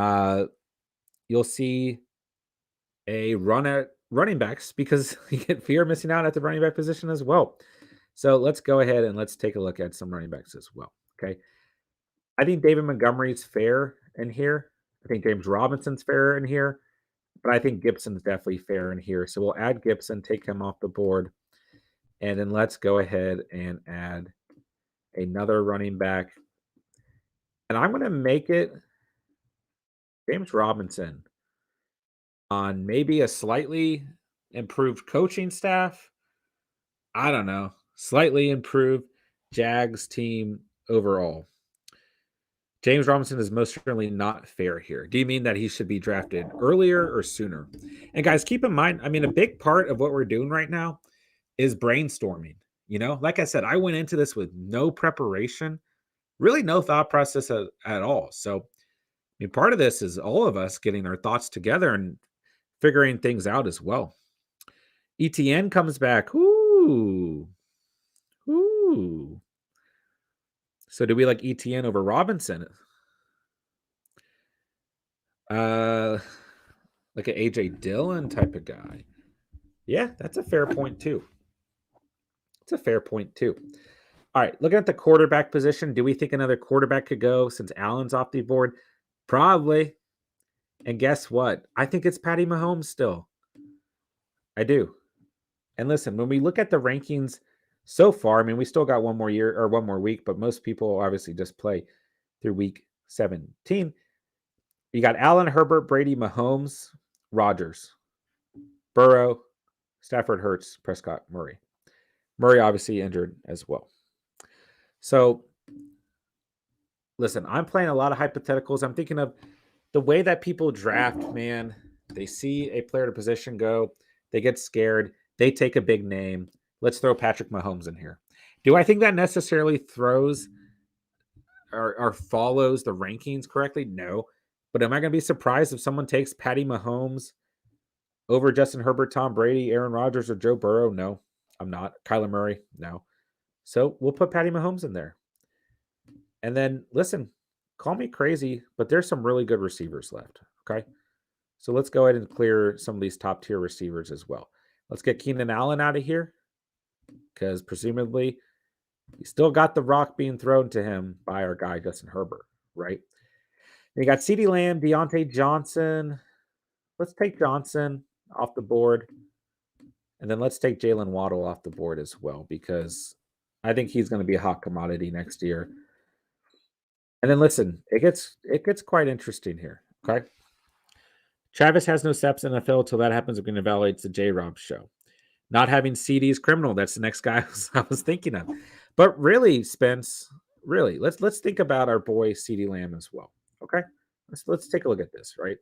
you'll see a run at running backs because you get fear of missing out at the running back position as well. So let's go ahead and let's take a look at some running backs as well. Okay. I think David Montgomery's fair in here. I think James Robinson's fair in here. But I think Gibson's definitely fair in here. So we'll add Gibson, take him off the board. And then let's go ahead and add another running back. And I'm going to make it James Robinson on maybe a slightly improved coaching staff. I don't know. Slightly improved Jags team overall. James Robinson is most certainly not fair here. Do you mean that he should be drafted earlier or sooner? And guys, keep in mind, I mean, a big part of what we're doing right now is brainstorming. You know, like I said, I went into this with no preparation, really no thought process at all. So, I mean, part of this is all of us getting our thoughts together and figuring things out as well. ETN comes back. Ooh. So do we like ETN over Robinson? Like an AJ Dillon type of guy. Yeah, that's a fair point too. All right, looking at the quarterback position, do we think another quarterback could go since Allen's off the board? Probably. And guess what? I think it's Patty Mahomes still. I do. And listen, when we look at the rankings so far, I mean, we still got one more year or one more week, but most people obviously just play through week 17. You got Allen, Herbert, Brady, Mahomes, Rodgers, Burrow, Stafford, Hurts, Prescott, Murray. Murray obviously injured as well. So, listen, I'm playing a lot of hypotheticals. I'm thinking of the way that people draft, man. They see a player to position go, they get scared, they take a big name. Let's throw Patrick Mahomes in here. Do I think that necessarily throws or follows the rankings correctly? No. But am I going to be surprised if someone takes Patty Mahomes over Justin Herbert, Tom Brady, Aaron Rodgers, or Joe Burrow? No, I'm not. Kyler Murray? No. So we'll put Patty Mahomes in there. And then, listen, call me crazy, but there's some really good receivers left. Okay. So let's go ahead and clear some of these top tier receivers as well. Let's get Keenan Allen out of here because presumably he still got the rock being thrown to him by our guy, Justin Herbert, right? And you got CeeDee Lamb, Deontay Johnson. Let's take Johnson off the board. And then let's take Jalen Waddle off the board as well because I think he's going to be a hot commodity next year. And then listen, it gets quite interesting here. Okay. Travis has no steps in the NFL until that happens. We're going to evaluate the J-Rob show. Not having CD is criminal. That's the next guy I was thinking of. But really, Spence, really, let's think about our boy CeeDee Lamb as well. Okay, let's take a look at this. Right,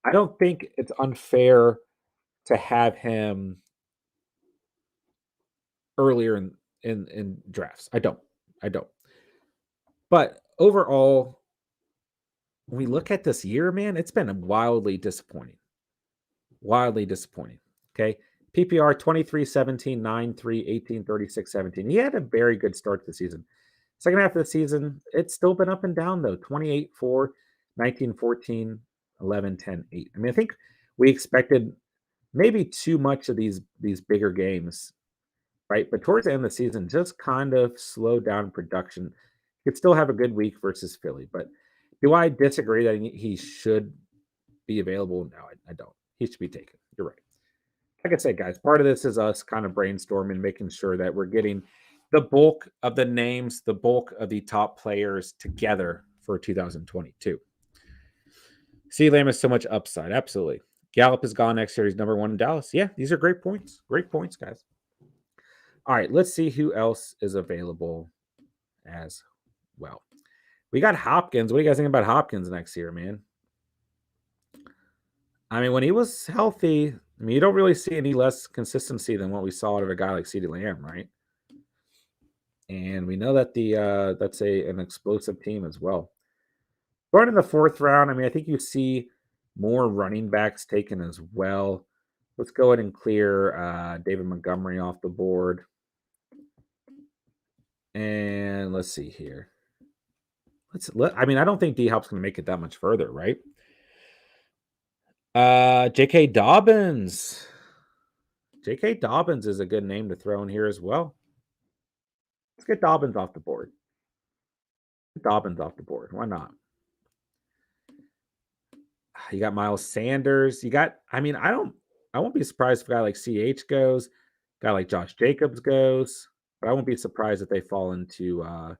I don't think it's unfair to have him earlier in drafts. I don't. But overall, when we look at this year, man, it's been wildly disappointing. Wildly disappointing. Okay. PPR 23, 17, 9, 3, 18, 36, 17. He had a very good start to the season. Second half of the season, it's still been up and down, though. 28, 4, 19, 14, 11, 10, 8. I mean, I think we expected maybe too much of these bigger games, right? But towards the end of the season, just kind of slowed down production. He could still have a good week versus Philly. But do I disagree that he should be available? No, I don't. He should be taken. You're right. Like I said, guys, part of this is us kind of brainstorming, making sure that we're getting the bulk of the names, the bulk of the top players together for 2022. CeeDee Lamb has so much upside. Absolutely. Gallup is gone next year. He's number one in Dallas. Yeah, these are great points. Great points, guys. All right, let's see who else is available as well. We got Hopkins. What do you guys think about Hopkins next year, man? I mean, when he was healthy, I mean, you don't really see any less consistency than what we saw out of a guy like CeeDee Lamb, right? And we know that that's an explosive team as well. Going in the fourth round, I mean, I think you see more running backs taken as well. Let's go ahead and clear David Montgomery off the board. And let's see here. I mean, I don't think D-Hop's going to make it that much further, right? J.K. Dobbins. J.K. Dobbins is a good name to throw in here as well. Let's get Dobbins off the board. Why not? You got Miles Sanders. I won't be surprised if a guy like CH goes, a guy like Josh Jacobs goes, but I won't be surprised if they fall into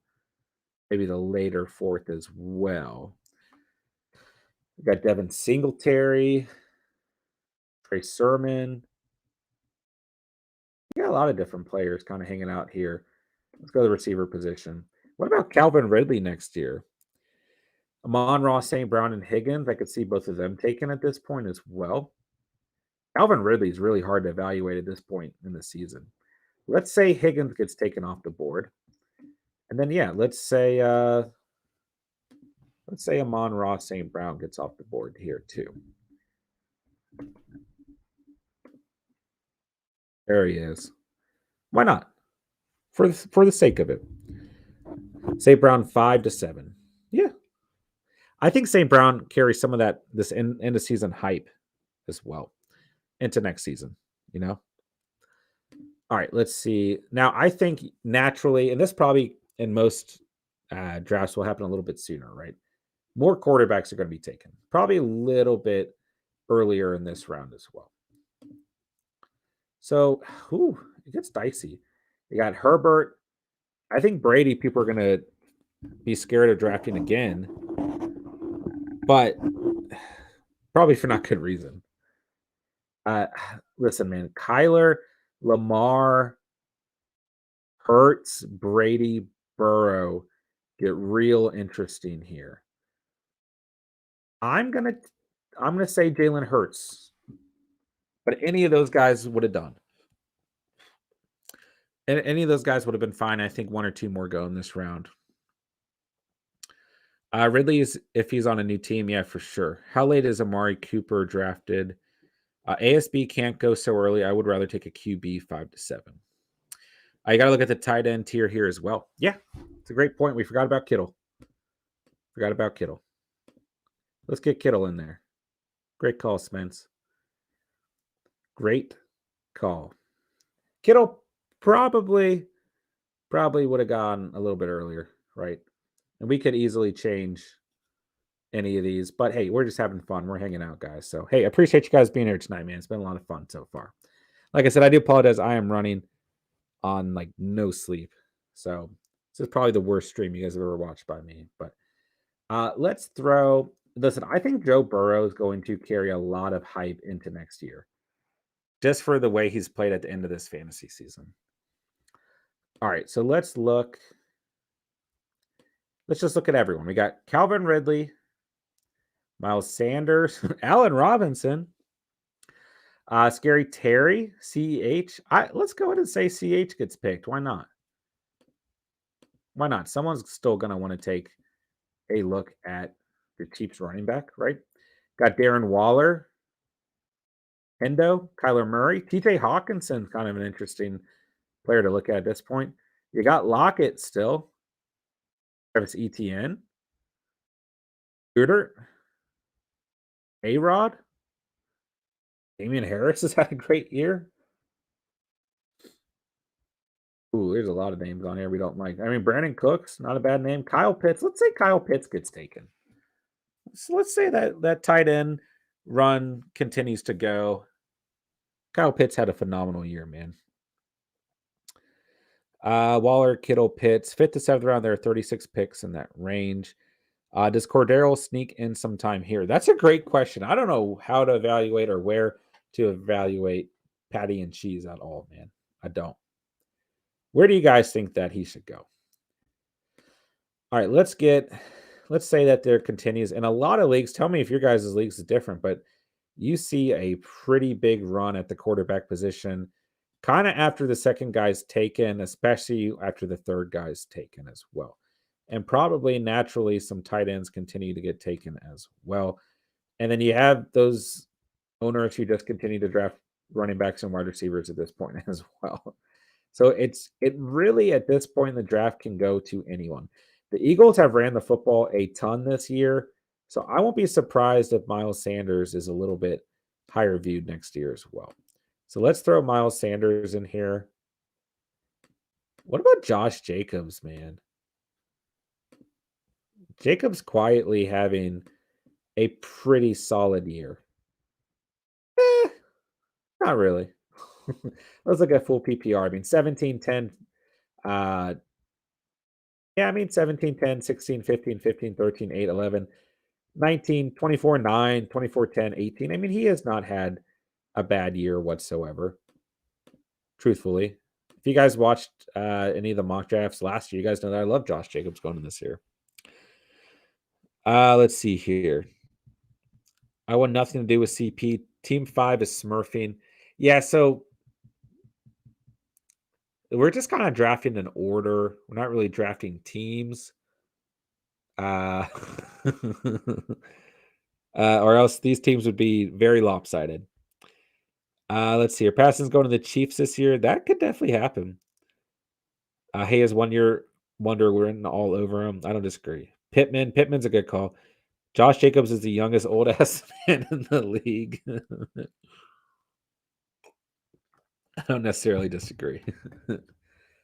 maybe the later fourth as well. You got Devin Singletary, Trey Sermon. You got a lot of different players kind of hanging out here. Let's go to the receiver position. What about Calvin Ridley next year? Amon-Ra, St. Brown, and Higgins. I could see both of them taken at this point as well. Calvin Ridley is really hard to evaluate at this point in the season. Let's say Higgins gets taken off the board. And then, yeah, let's say Amon-Ra, St. Brown gets off the board here too. There he is. Why not? For the sake of it. St. Brown 5 to 7. Yeah. I think St. Brown carries some of this end of season hype as well into next season, you know? All right, let's see. Now, I think naturally, and this probably in most drafts will happen a little bit sooner, right? More quarterbacks are going to be taken, probably a little bit earlier in this round as well. So, it gets dicey. You got Herbert. I think Brady, people are going to be scared of drafting again, but probably for not good reason. Uh, Listen, man, Kyler, Lamar, Hurts, Brady, Burrow get real interesting here. I'm gonna I'm gonna say Jalen Hurts, but any of those guys would have done. And any of those guys would have been fine. I think one or two more go in this round. Ridley is if he's on a new team, yeah, for sure. How late is Amari Cooper drafted? ASB can't go so early. I would rather take a QB 5 to 7. You got to look at the tight end tier here as well. Yeah, it's a great point. We forgot about Kittle. Let's get Kittle in there. Great call, Spence. Great call. Kittle probably would have gone a little bit earlier, right? And we could easily change any of these, but hey, we're just having fun. We're hanging out, guys. So hey, appreciate you guys being here tonight, man. It's been a lot of fun so far. Like I said, I do apologize. I am running on like no sleep, so this is probably the worst stream you guys have ever watched by me. But let's throw. Listen, I think Joe Burrow is going to carry a lot of hype into next year, just for the way he's played at the end of this fantasy season. All right, so let's look. Let's just look at everyone. We got Calvin Ridley, Miles Sanders, Allen Robinson, Scary Terry, CH. Let's go ahead and say CH gets picked. Why not? Why not? Someone's still going to want to take a look at the Chiefs running back, right? Got Darren Waller, Hendo, Kyler Murray, TJ Hawkinson, kind of an interesting player to look at this point. You got Lockett still, Travis Etienne, Scooter, A-Rod, Damian Harris has had a great year. Ooh, there's a lot of names on here we don't like. I mean, Brandon Cooks, not a bad name. Kyle Pitts. Let's say Kyle Pitts gets taken. So let's say that tight end run continues to go. Kyle Pitts had a phenomenal year, man. Waller, Kittle, Pitts, 5th to 7th round. There are 36 picks in that range. Does Cordero sneak in sometime here? That's a great question. I don't know how to evaluate or where to evaluate Patty and Cheese at all, man. I don't. Where do you guys think that he should go? All right, let's say that there continues in a lot of leagues. Tell me if your guys' leagues is different, but you see a pretty big run at the quarterback position kind of after the second guy's taken, especially after the third guy's taken as well. And probably naturally some tight ends continue to get taken as well. And then you have those owners who just continue to draft running backs and wide receivers at this point as well. So it really at this point in the draft can go to anyone. The Eagles have ran the football a ton this year, so I won't be surprised if Miles Sanders is a little bit higher viewed next year as well. So let's throw Miles Sanders in here. What about Josh Jacobs, man? Jacobs quietly having a pretty solid year. Not really. Let's look at full PPR. I mean, 17, 10, yeah, I mean 17, 10, 16, 15, 15, 13, 8, 11, 19, 24, 9, 24, 10, 18. I mean, he has not had a bad year whatsoever, truthfully. If you guys watched any of the mock drafts last year, you guys know that I love Josh Jacobs going in this year. Let's see here. I want nothing to do with CP. Team 5 is smurfing. Yeah, so we're just kind of drafting an order. We're not really drafting teams. Or else these teams would be very lopsided. Let's see. Are Parsons going to the Chiefs this year? That could definitely happen. Hayes 1 year wonder we're in all over him. I don't disagree. Pittman's a good call. Josh Jacobs is the youngest old ass man in the league. I don't necessarily disagree. But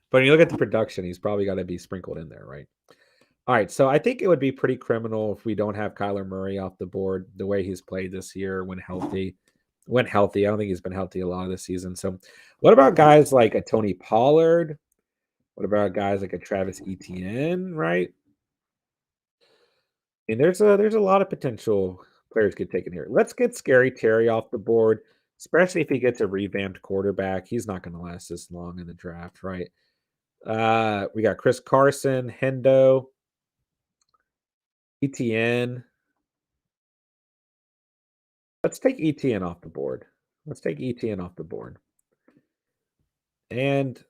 when you look at the production, he's probably got to be sprinkled in there, right? All right, so I think it would be pretty criminal if we don't have Kyler Murray off the board the way he's played this year when healthy. When healthy, I don't think he's been healthy a lot of the season. So, what about guys like a Tony Pollard? What about guys like a Travis Etienne? Right? And there's a lot of potential players get taken here. Let's get Scary Terry off the board, especially if he gets a revamped quarterback. He's not going to last this long in the draft, right? We got Chris Carson, Hendo, ETN. Let's take ETN off the board. Let's take ETN off the board. And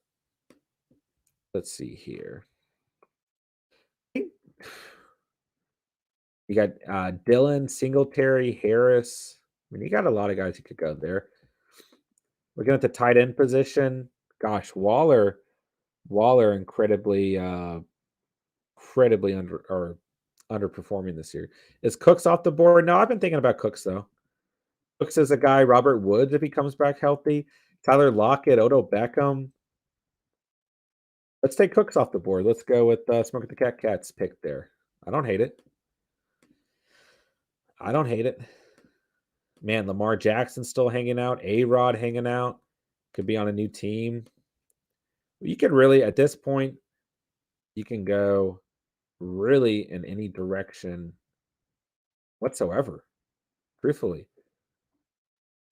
let's see here. You got Dylan, Singletary, Harris. I mean, you got a lot of guys who could go there. Looking at the tight end position, gosh, Waller incredibly underperforming this year. Is Cooks off the board? No, I've been thinking about Cooks though. Cooks is a guy, Robert Woods, if he comes back healthy. Tyler Lockett, Odell Beckham. Let's take Cooks off the board. Let's go with Smoke at the Cat Cat's pick there. I don't hate it. I don't hate it. Man, Lamar Jackson still hanging out. A-Rod hanging out. Could be on a new team. You could really, at this point, you can go really in any direction whatsoever, truthfully.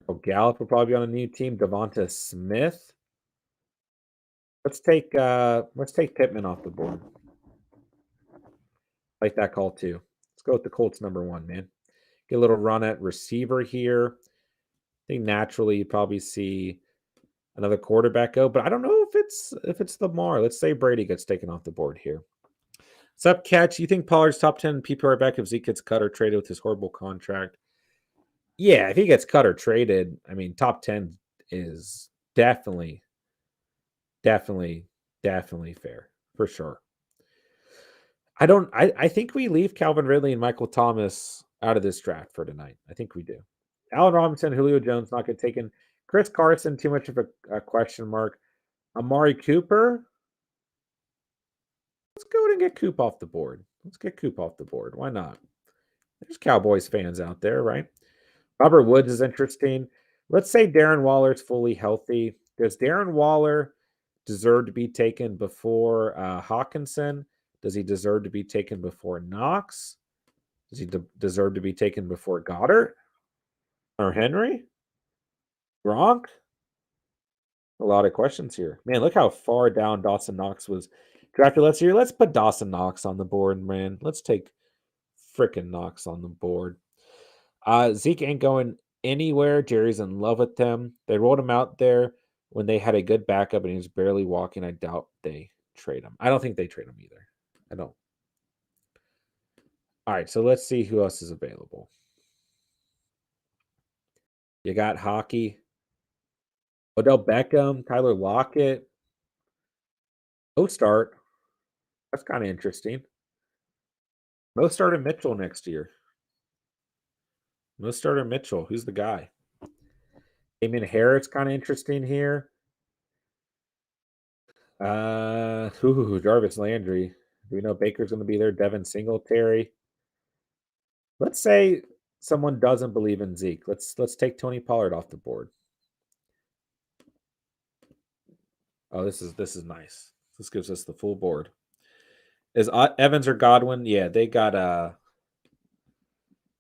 Oh, Gallup will probably be on a new team. Devonta Smith. Let's take Pittman off the board. Like that call too. Let's go with the Colts number 1, man. Get a little run at receiver here. I think naturally you probably see another quarterback go, but I don't know if it's Lamar. Let's say Brady gets taken off the board here. What's up, Catch? You think Pollard's top 10 PPR back if Zeke gets cut or traded with his horrible contract? Yeah, if he gets cut or traded, I mean, top 10 is definitely fair for sure. I think we leave Calvin Ridley and Michael Thomas out of this draft for tonight. I think we do. Allen Robinson, Julio Jones not get taken. Chris Carson, too much of a question mark. Amari Cooper. Let's go ahead and get Coop off the board. Let's get Coop off the board. Why not? There's Cowboys fans out there, right? Robert Woods is interesting. Let's say Darren Waller's fully healthy. Does Darren Waller deserve to be taken before Hawkinson? Does he deserve to be taken before Knox? Does he deserve to be taken before Goddard or Henry? Gronk? A lot of questions here. Man, look how far down Dawson Knox was drafted last year. Let's put Dawson Knox on the board, man. Let's take frickin' Knox on the board. Zeke ain't going anywhere. Jerry's in love with them. They rolled him out there when they had a good backup and he was barely walking. I doubt they trade him. I don't think they trade him either. I don't. All right, so let's see who else is available. You got hockey. Odell Beckham, Tyler Lockett. Mostart. That's kind of interesting. Mostart and Mitchell next year. Mostart and Mitchell. Who's the guy? Damien Harris, kind of interesting here. Jarvis Landry. Do we know Baker's going to be there? Devin Singletary. Let's say someone doesn't believe in Zeke. Let's take Tony Pollard off the board. Oh, this is nice. This gives us the full board. Is Evans or Godwin? Yeah, they got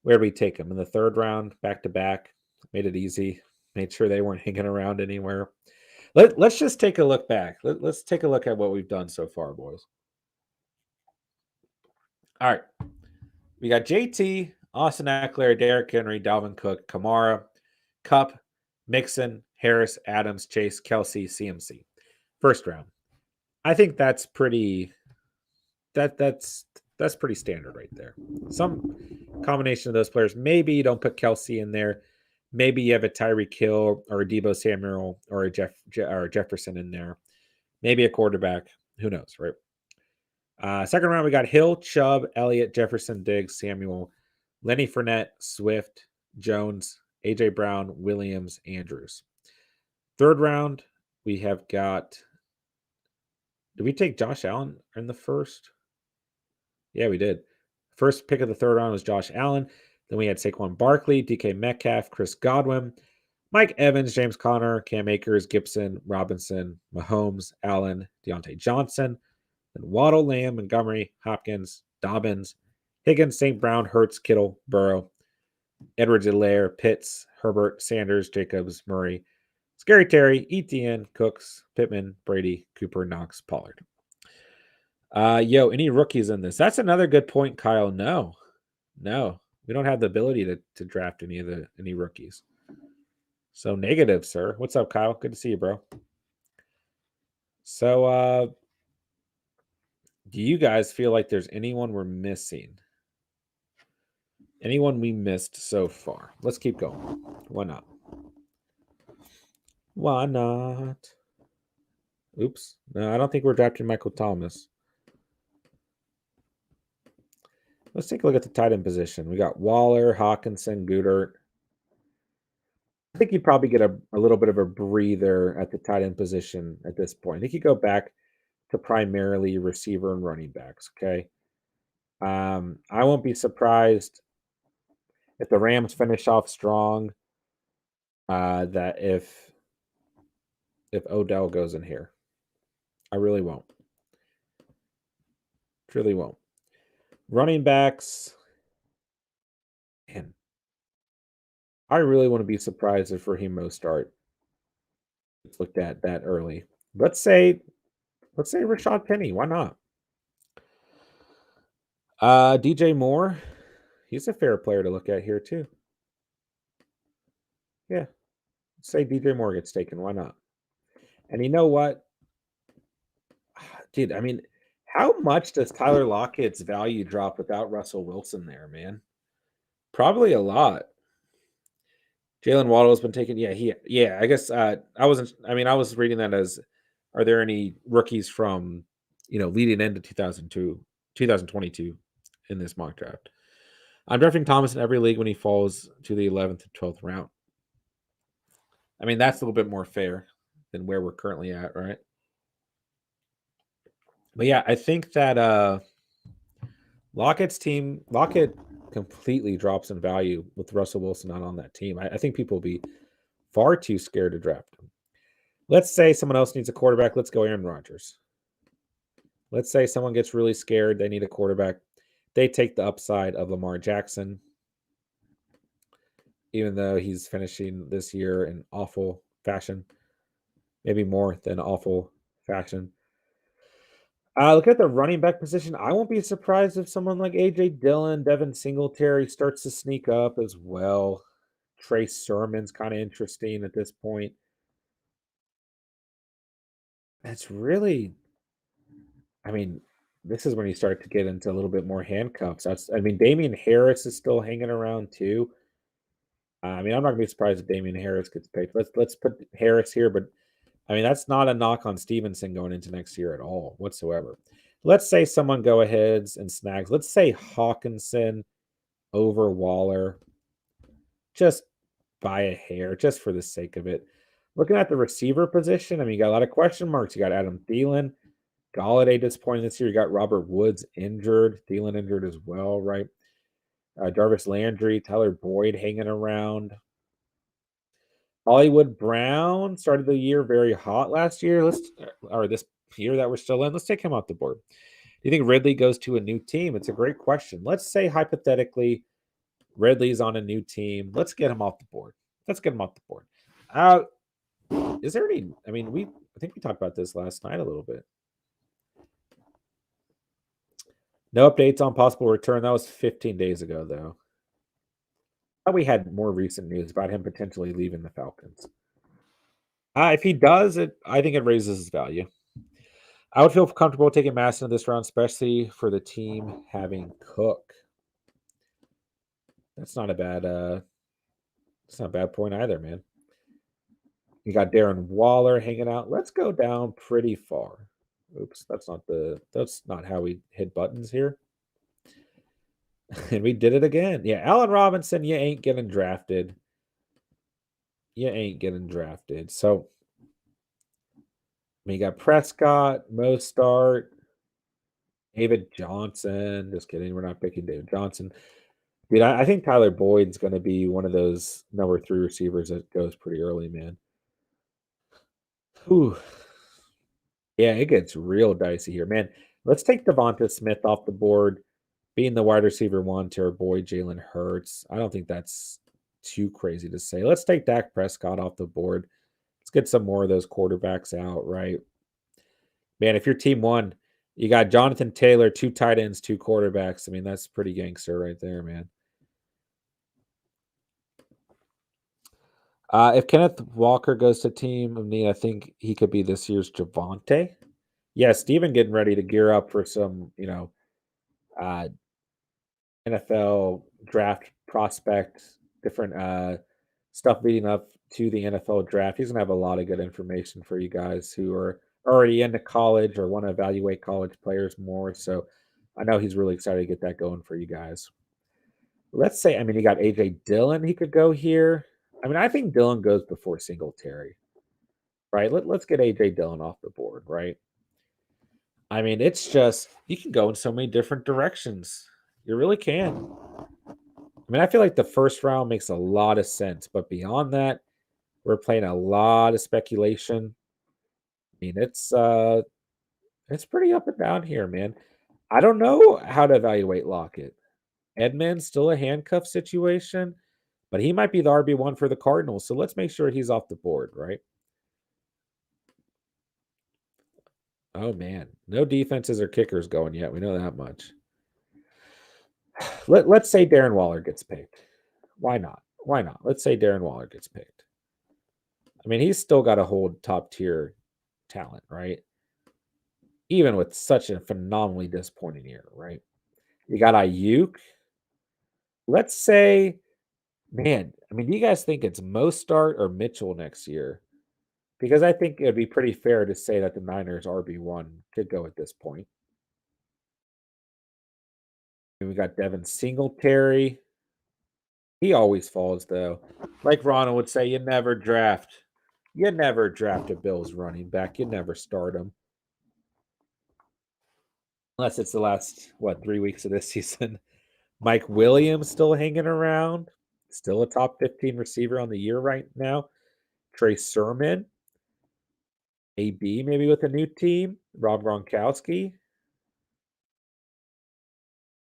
where do we take them? In the 3rd round, back to back. Made it easy. Made sure they weren't hanging around anywhere. Let's just take a look back. Let's take a look at what we've done so far, boys. All right. We got JT, Austin Eckler, Derrick Henry, Dalvin Cook, Kamara, Kupp, Mixon, Harris, Adams, Chase, Kelsey, CMC. 1st round. I think that's pretty that's pretty standard right there. Some combination of those players. Maybe you don't put Kelsey in there. Maybe you have a Tyreek Hill or a Deebo Samuel or a Jefferson in there. Maybe a quarterback. Who knows, right? 2nd round, we got Hill, Chubb, Elliott, Jefferson, Diggs, Samuel, Lenny Fournette, Swift, Jones, A.J. Brown, Williams, Andrews. 3rd round, we have got. Did we take Josh Allen in the first? Yeah, we did. First pick of the third round was Josh Allen. Then we had Saquon Barkley, DK Metcalf, Chris Godwin, Mike Evans, James Conner, Cam Akers, Gibson, Robinson, Mahomes, Allen, Deontay Johnson, then Waddle, Lamb, Montgomery, Hopkins, Dobbins, Higgins, St. Brown, Hurts, Kittle, Burrow, Edwards-Helaire, Pitts, Herbert, Sanders, Jacobs, Murray, Scary Terry, Etienne, Cooks, Pittman, Brady, Cooper, Knox, Pollard. Any rookies in this? That's another good point, Kyle. No. We don't have the ability to draft any rookies. So negative, sir. What's up, Kyle? Good to see you, bro. So do you guys feel like there's anyone we're missing? Anyone we missed so far? Let's keep going. Why not? Why not? Oops. No, I don't think we're drafting Michael Thomas. Let's take a look at the tight end position. We got Waller, Hawkinson, Goodert. I think you probably get a little bit of a breather at the tight end position at this point. I think you go back to primarily receiver and running backs, okay? I won't be surprised if the Rams finish off strong, that if Odell goes in here. I really won't. Truly won't. Running backs, man, I really want to be surprised if Raheem Mostert gets looked at that early. Let's say Rashad Penny. Why not? DJ Moore, he's a fair player to look at here too. Yeah, say DJ Moore gets taken. Why not? And you know what, dude? I mean, how much does Tyler Lockett's value drop without Russell Wilson there, man? Probably a lot. Jalen Waddle has been taken. Yeah. I guess I wasn't. I mean, I was reading that as, are there any rookies from leading into 2022 in this mock draft? I'm drafting Thomas in every league when he falls to the 11th and 12th round. I mean, that's a little bit more fair than where we're currently at, right? But yeah, I think that Lockett completely drops in value with Russell Wilson not on that team. I think people will be far too scared to draft him. Let's say someone else needs a quarterback. Let's go Aaron Rodgers. Let's say someone gets really scared. They need a quarterback. They take the upside of Lamar Jackson, even though he's finishing this year in awful fashion, maybe more than awful fashion. Look at the running back position. I won't be surprised if someone like A.J. Dillon, Devin Singletary starts to sneak up as well. Trey Sermon's kind of interesting at this point. It's really, I mean, this is when you start to get into a little bit more handcuffs. Damian Harris is still hanging around too. I'm not gonna be surprised if Damian Harris gets paid. Let's put Harris here, but that's not a knock on Stevenson going into next year at all whatsoever. Let's say someone go ahead and snags. Let's say Hawkinson over Waller, just by a hair, just for the sake of it. Looking at the receiver position, you got a lot of question marks. You got Adam Thielen, Galladay disappointing this year. You got Robert Woods injured, Thielen injured as well, right? Jarvis Landry, Tyler Boyd hanging around. Hollywood Brown started the year very hot last year. Or this year that we're still in. Let's take him off the board. Do you think Ridley goes to a new team? It's a great question. Let's say hypothetically Ridley's on a new team. Let's get him off the board. Is there any? I think we talked about this last night a little bit. No updates on possible return. That was 15 days ago, though. We had more recent news about him potentially leaving the Falcons. If he does, I think it raises his value. I would feel comfortable taking Masson in this round, especially for the team having Cook. That's not a bad point either, man. You got Darren Waller hanging out. Let's go down pretty far. Oops, that's not how we hit buttons here. And we did it again. Yeah, Allen Robinson, you ain't getting drafted. So You got Prescott, Mostart, David Johnson. Just kidding. We're not picking David Johnson. Dude, I think Tyler Boyd's going to be one of those number 3 receivers that goes pretty early, man. Whew. Yeah, it gets real dicey here, man. Let's take Devonta Smith off the board, being the wide receiver 1 to our boy Jalen Hurts. I don't think that's too crazy to say. Let's take Dak Prescott off the board. Let's get some more of those quarterbacks out, right? Man, if you're team 1, you got Jonathan Taylor, 2 tight ends, 2 quarterbacks. I mean, that's pretty gangster right there, man. If Kenneth Walker goes to team of need, I think he could be this year's Javante. Yeah, Steven getting ready to gear up for some, uh, NFL draft prospect, different stuff leading up to the NFL draft. He's gonna have a lot of good information for you guys who are already into college or want to evaluate college players more. So I know he's really excited to get that going for you guys. Let's say, I mean, you got AJ Dillon, he could go here. I mean, I think Dillon goes before Singletary, right? Let's get AJ Dillon off the board, right? I mean, it's just you can go in so many different directions. You really can. I mean, I feel like the first round makes a lot of sense, but beyond that, we're playing a lot of speculation. I mean, it's pretty up and down here, man. I don't know how to evaluate Lockett. Edmonds still a handcuff situation, but he might be the RB1 for the Cardinals. So let's make sure he's off the board, right? Oh man, no defenses or kickers going yet. We know that much. Let's say Darren Waller gets picked. Why not? Why not? Let's say Darren Waller gets picked. I mean, he's still got to hold top tier talent, right? Even with such a phenomenally disappointing year, right? You got Ayuk. Let's say, man, I mean, do you guys think it's Mostart or Mitchell next year? Because I think it'd be pretty fair to say that the Niners RB1 could go at this point. And we got Devin Singletary. He always falls though. Like Ronald would say, you never draft a Bills running back. You never start him. Unless it's the last, 3 weeks of this season. Mike Williams still hanging around. Still a top 15 receiver on the year right now. Trey Sermon. AB maybe with a new team. Rob Gronkowski.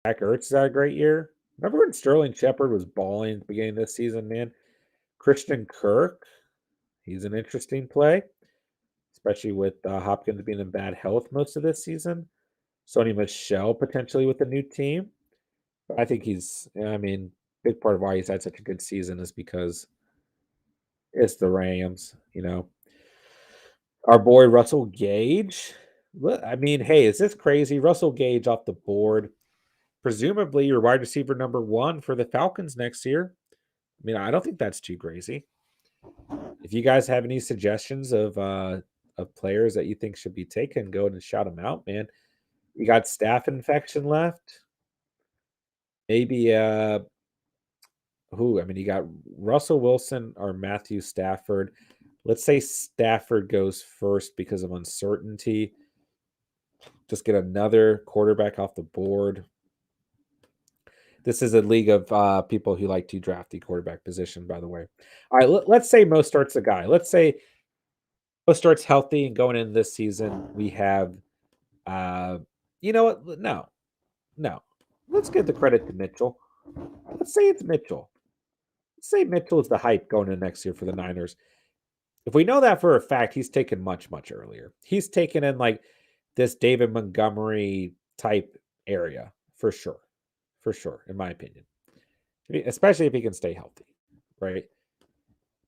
Zach Ertz had a great year. Remember when Sterling Shepard was balling at the beginning of this season, man? Christian Kirk. He's an interesting play, especially with Hopkins being in bad health most of this season. Sony Michelle potentially with a new team. I think I mean, big part of why he's had such a good season is because it's the Rams. Our boy Russell Gage. I mean, hey, is this crazy? Russell Gage off the board. Presumably your wide receiver number 1 for the Falcons next year. I mean, I don't think that's too crazy. If you guys have any suggestions of players that you think should be taken, go ahead and shout them out, man. You got staph infection left. Maybe who? I mean, you got Russell Wilson or Matthew Stafford. Let's say Stafford goes first because of uncertainty. Just get another quarterback off the board. This is a league of people who like to draft the quarterback position, by the way. All right, let's say Mo starts a guy. Let's say Mo starts healthy and going into this season, we have, you know what? No. Let's give the credit to Mitchell. Let's say it's Mitchell. Let's say Mitchell is the hype going into next year for the Niners. If we know that for a fact, he's taken much, much earlier. He's taken in like this David Montgomery type area for sure. For sure, in my opinion. Especially if he can stay healthy, right?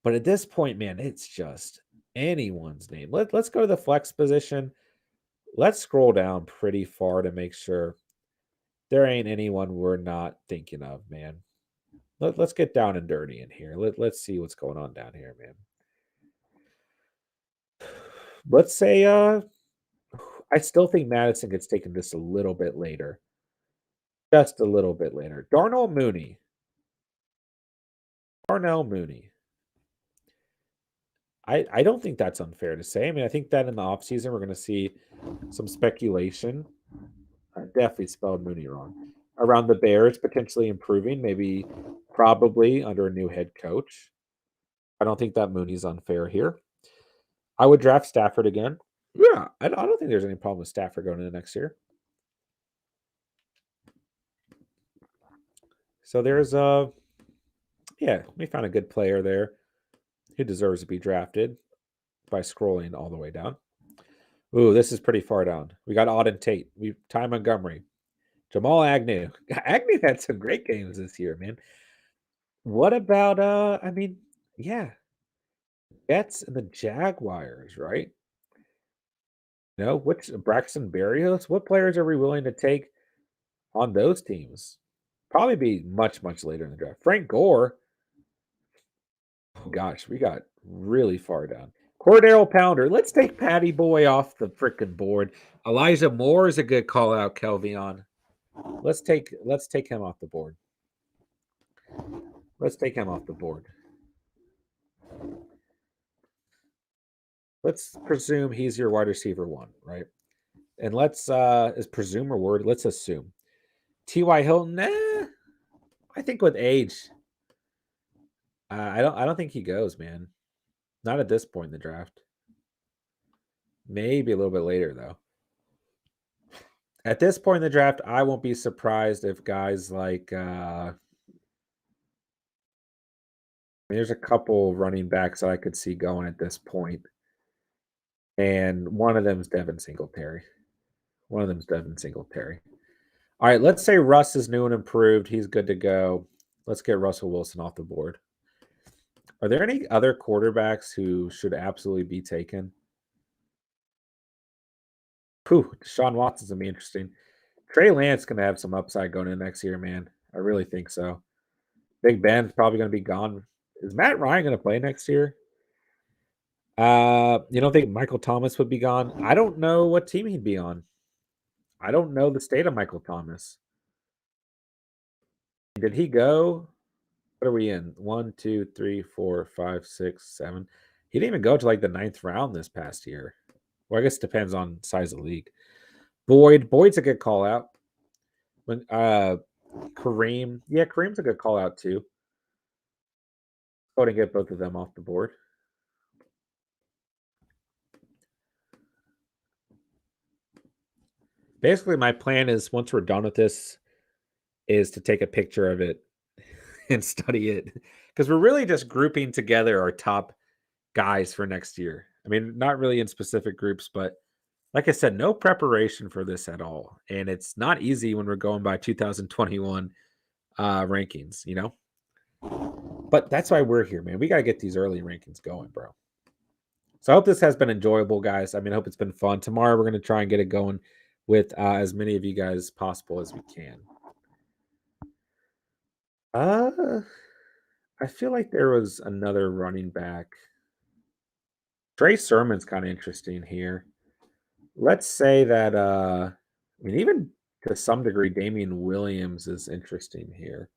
But at this point, man, it's just anyone's name. Let's go to the flex position. Let's scroll down pretty far to make sure there ain't anyone we're not thinking of, man. Let's get down and dirty in here. Let's see what's going on down here, man. Let's say I still think Madison gets taken just a little bit later. Just a little bit later. Darnell Mooney. I don't think that's unfair to say. I mean, I think that in the offseason, we're going to see some speculation. I definitely spelled Mooney wrong. Around the Bears potentially improving, maybe probably under a new head coach. I don't think that Mooney's unfair here. I would draft Stafford again. Yeah, I don't think there's any problem with Stafford going into next year. So there's yeah, we found a good player there who deserves to be drafted by scrolling all the way down. Ooh, this is pretty far down. We got Auden Tate. We Ty Montgomery. Jamal Agnew. Agnew had some great games this year, man. What about I mean, yeah, Jets and the Jaguars, right? No, which Braxton Berrios? What players are we willing to take on those teams? Probably be much, much later in the draft. Frank Gore. Gosh, we got really far down. Cordero Pounder. Let's take Patty Boy off the freaking board. Elijah Moore is a good call out, Kelvion. Let's take him off the board. Let's take him off the board. Let's presume he's your wide receiver one, right? And let's is presume a word? Let's assume. T.Y. Hilton, I think with age, I don't think he goes, man. Not at this point in the draft. Maybe a little bit later though. At this point in the draft, I won't be surprised if guys like there's a couple running backs that I could see going at this point, and one of them is Devin Singletary. One of them is Devin Singletary. All right, let's say Russ is new and improved. He's good to go. Let's get Russell Wilson off the board. Are there any other quarterbacks who should absolutely be taken? Deshaun Watson's gonna be interesting. Trey Lance gonna have some upside going in next year, man. I really think so. Big Ben's probably gonna be gone. Is Matt Ryan gonna play next year? You don't think Michael Thomas would be gone? I don't know what team he'd be on. I don't know the state of Michael Thomas. Did he go? What are we in? 1, 2, 3, 4, 5, 6, 7. He didn't even go to like the 9th round this past year. Well, I guess it depends on size of the league. Boyd's a good call out. When Kareem, yeah, Kareem's a good call out too. Go ahead and get both of them off the board. Basically, my plan is once we're done with this, is to take a picture of it and study it because we're really just grouping together our top guys for next year. I mean, not really in specific groups, but like I said, no preparation for this at all. And it's not easy when we're going by 2021 rankings, you know? But that's why we're here, man. We got to get these early rankings going, bro. So I hope this has been enjoyable, guys. I mean, I hope it's been fun. Tomorrow, we're going to try and get it going with as many of you guys as possible as we can. I feel like there was another running back. Trey Sermon's kind of interesting here. Let's say that I mean, even to some degree, Damian Williams is interesting here.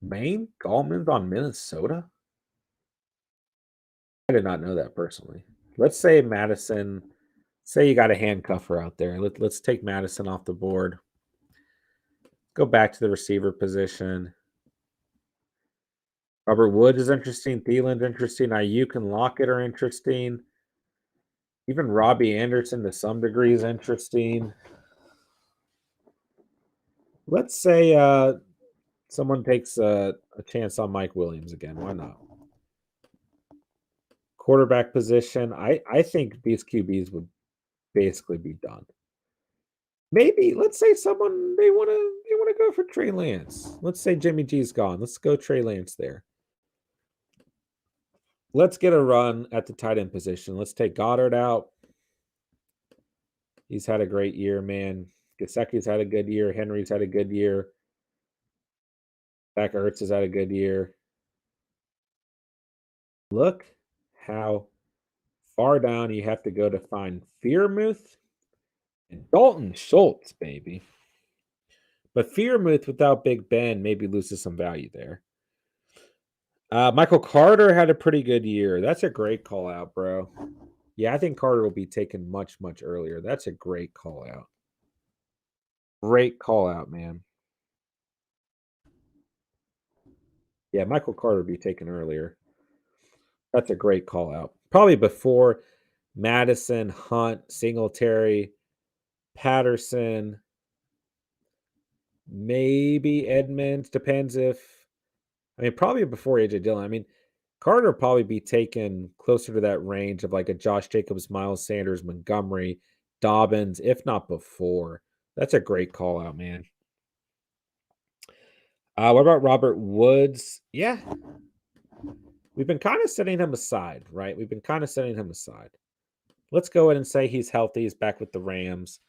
Maine Gallman's on Minnesota? I did not know that personally. Let's say Madison. Say you got a handcuffer out there. Let's take Madison off the board. Go back to the receiver position. Robert Woods is interesting. Thielen's interesting. Ayuk and Lockett are interesting. Even Robbie Anderson to some degree is interesting. Let's say someone takes a chance on Mike Williams again. Why not? Quarterback position. I think these QBs would basically be done. Maybe let's say someone they want to go for Trey Lance. Let's say Jimmy G's gone. Let's go Trey Lance there. Let's get a run at the tight end position. Let's take Goddard out. He's had a great year, man. Gesicki's had a good year. Henry's had a good year. Zach Ertz has had a good year. Look how far down you have to go to find Fearmouth and Dalton Schultz, baby. But Fearmouth without Big Ben maybe loses some value there. Michael Carter had a pretty good year. That's a great call out, bro. Yeah, I think Carter will be taken much, much earlier. That's a great call out. Great call out, man. Yeah, Michael Carter will be taken earlier. That's a great call out. Probably before Madison, Hunt, Singletary, Patterson, maybe Edmonds. Depends if I mean probably before AJ Dillon. I mean, Carter will probably be taken closer to that range of like a Josh Jacobs, Miles Sanders, Montgomery, Dobbins, if not before. That's a great call out, man. What about Robert Woods? Yeah, we've been kind of setting him aside, right? We've been kind of setting him aside. Let's go ahead and say he's healthy. He's back with the Rams.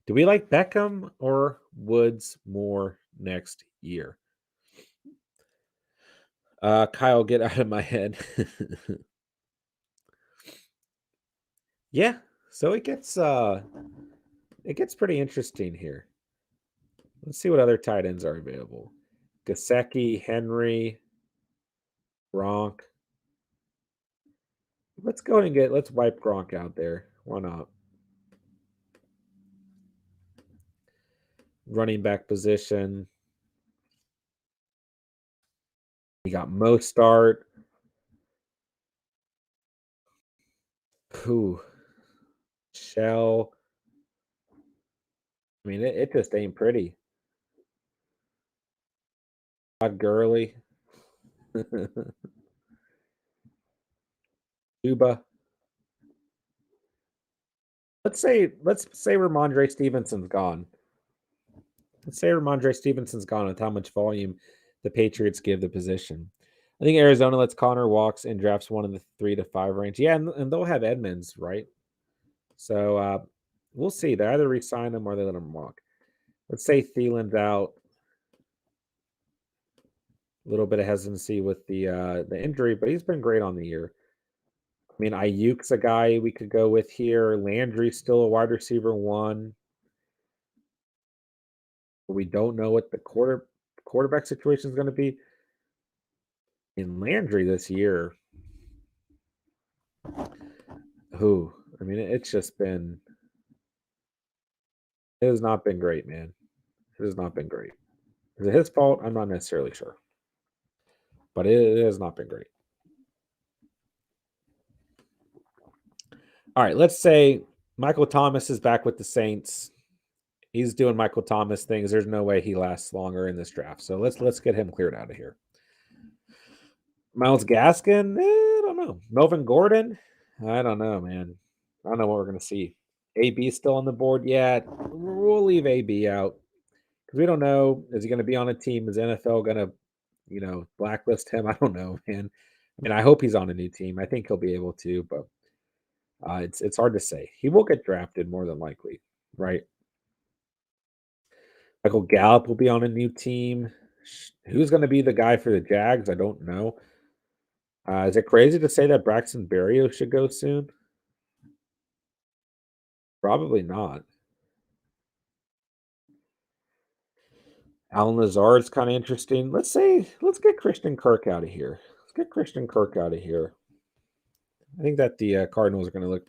Do we like Beckham or Woods more next year? Kyle, get out of my head. Yeah, so it gets pretty interesting here. Let's see what other tight ends are available. Gasecki, Henry, Gronk. Let's go and let's wipe Gronk out there. Why not? Running back position. You got Mostart. Who? Shell. I mean, it just ain't pretty. Todd Gurley. Cuba. Let's say Ramondre Stevenson's gone. Let's say Ramondre Stevenson's gone with how much volume the Patriots give the position. I think Arizona lets Connor walks and drafts one in the 3 to 5 range. Yeah, and they'll have Edmonds, right? So we'll see. They either resign him or they let him walk. Let's say Thielen's out. A little bit of hesitancy with the injury, but he's been great on the year. I mean, Ayuk's a guy we could go with here. Landry's still a wide receiver one. We don't know what the quarterback situation is going to be. In Landry this year, who? I mean, it's just been. It has not been great, man. It has not been great. Is it his fault? I'm not necessarily sure, but it has not been great. All right, let's say Michael Thomas is back with the Saints. He's doing Michael Thomas things. There's no way he lasts longer in this draft. So let's get him cleared out of here. Miles Gaskin, I don't know. Melvin Gordon, I don't know, man. I don't know what we're gonna see. AB still on the board yet? We'll leave AB out because we don't know. Is he going to be on a team? Is NFL going to, blacklist him? I don't know, man. I mean, I hope he's on a new team. I think he'll be able to, but it's hard to say. He will get drafted more than likely, right? Michael Gallup will be on a new team. Who's going to be the guy for the Jags? I don't know. Is it crazy to say that Braxton Berrios should go soon? Probably not. Alan Lazard's kind of interesting. Let's get Christian Kirk out of here. Let's get Christian Kirk out of here. I think that the Cardinals are going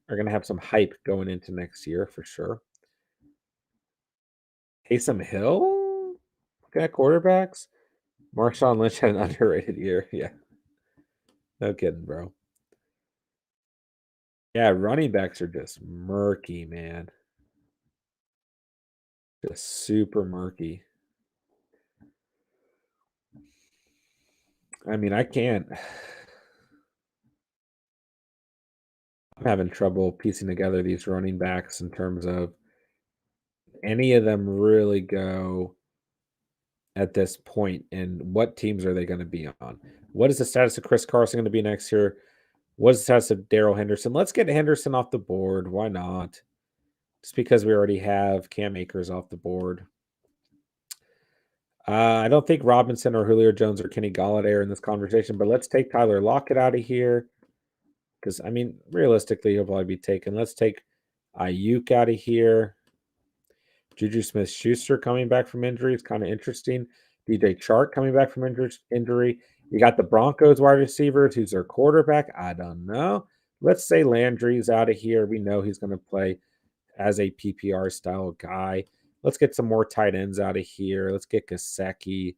to have some hype going into next year for sure. Taysom Hill, looking at quarterbacks. Marshawn Lynch had an underrated year. Yeah, no kidding, bro. Yeah, running backs are just murky, man. Just super murky. I mean, I can't. I'm having trouble piecing together these running backs in terms of any of them really go at this point, and what teams are they going to be on? What is the status of Chris Carson going to be next year? What is the status of Daryl Henderson? Let's get Henderson off the board. Why not? Just because we already have Cam Akers off the board. I don't think Robinson or Julio Jones or Kenny Golladay are in this conversation, but let's take Tyler Lockett out of here. Because, I mean, realistically, he'll probably be taken. Let's take Ayuk out of here. Juju Smith-Schuster coming back from injury is kind of interesting. DJ Chark coming back from injury. You got the Broncos wide receivers. Who's their quarterback? I don't know. Let's say Landry's out of here. We know he's going to play as a PPR style guy. Let's get some more tight ends out of here. Let's get Gasecki.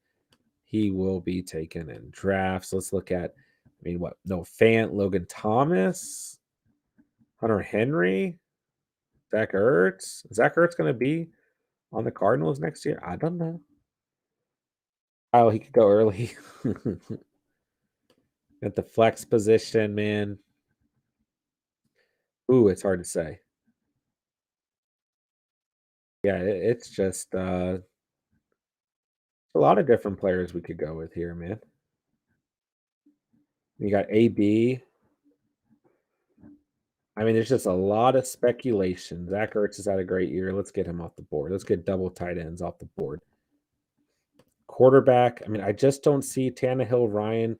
He will be taken in drafts. Let's look at, Noah Fant, Logan Thomas, Hunter Henry, Zach Ertz. Is Zach Ertz going to be on the Cardinals next year? I don't know. Oh, he could go early. At the flex position, man. Ooh, it's hard to say. Yeah, it's just a lot of different players we could go with here, man. You got AB. There's just a lot of speculation. Zach Ertz has had a great year. Let's get him off the board. Let's get double tight ends off the board. Quarterback. I just don't see Tannehill, Ryan.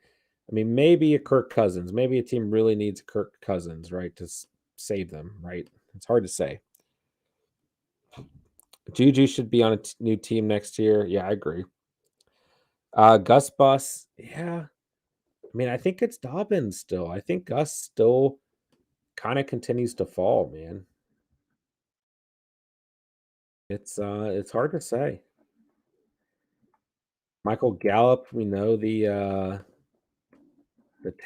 Maybe a Kirk Cousins. Maybe a team really needs Kirk Cousins, right, to save them, right? It's hard to say. Juju should be on a new team next year. Yeah, I agree. Gus Bus. Yeah. I think it's Dobbins still. I think Gus still kind of continues to fall, man. It's hard to say. Michael Gallup, we know the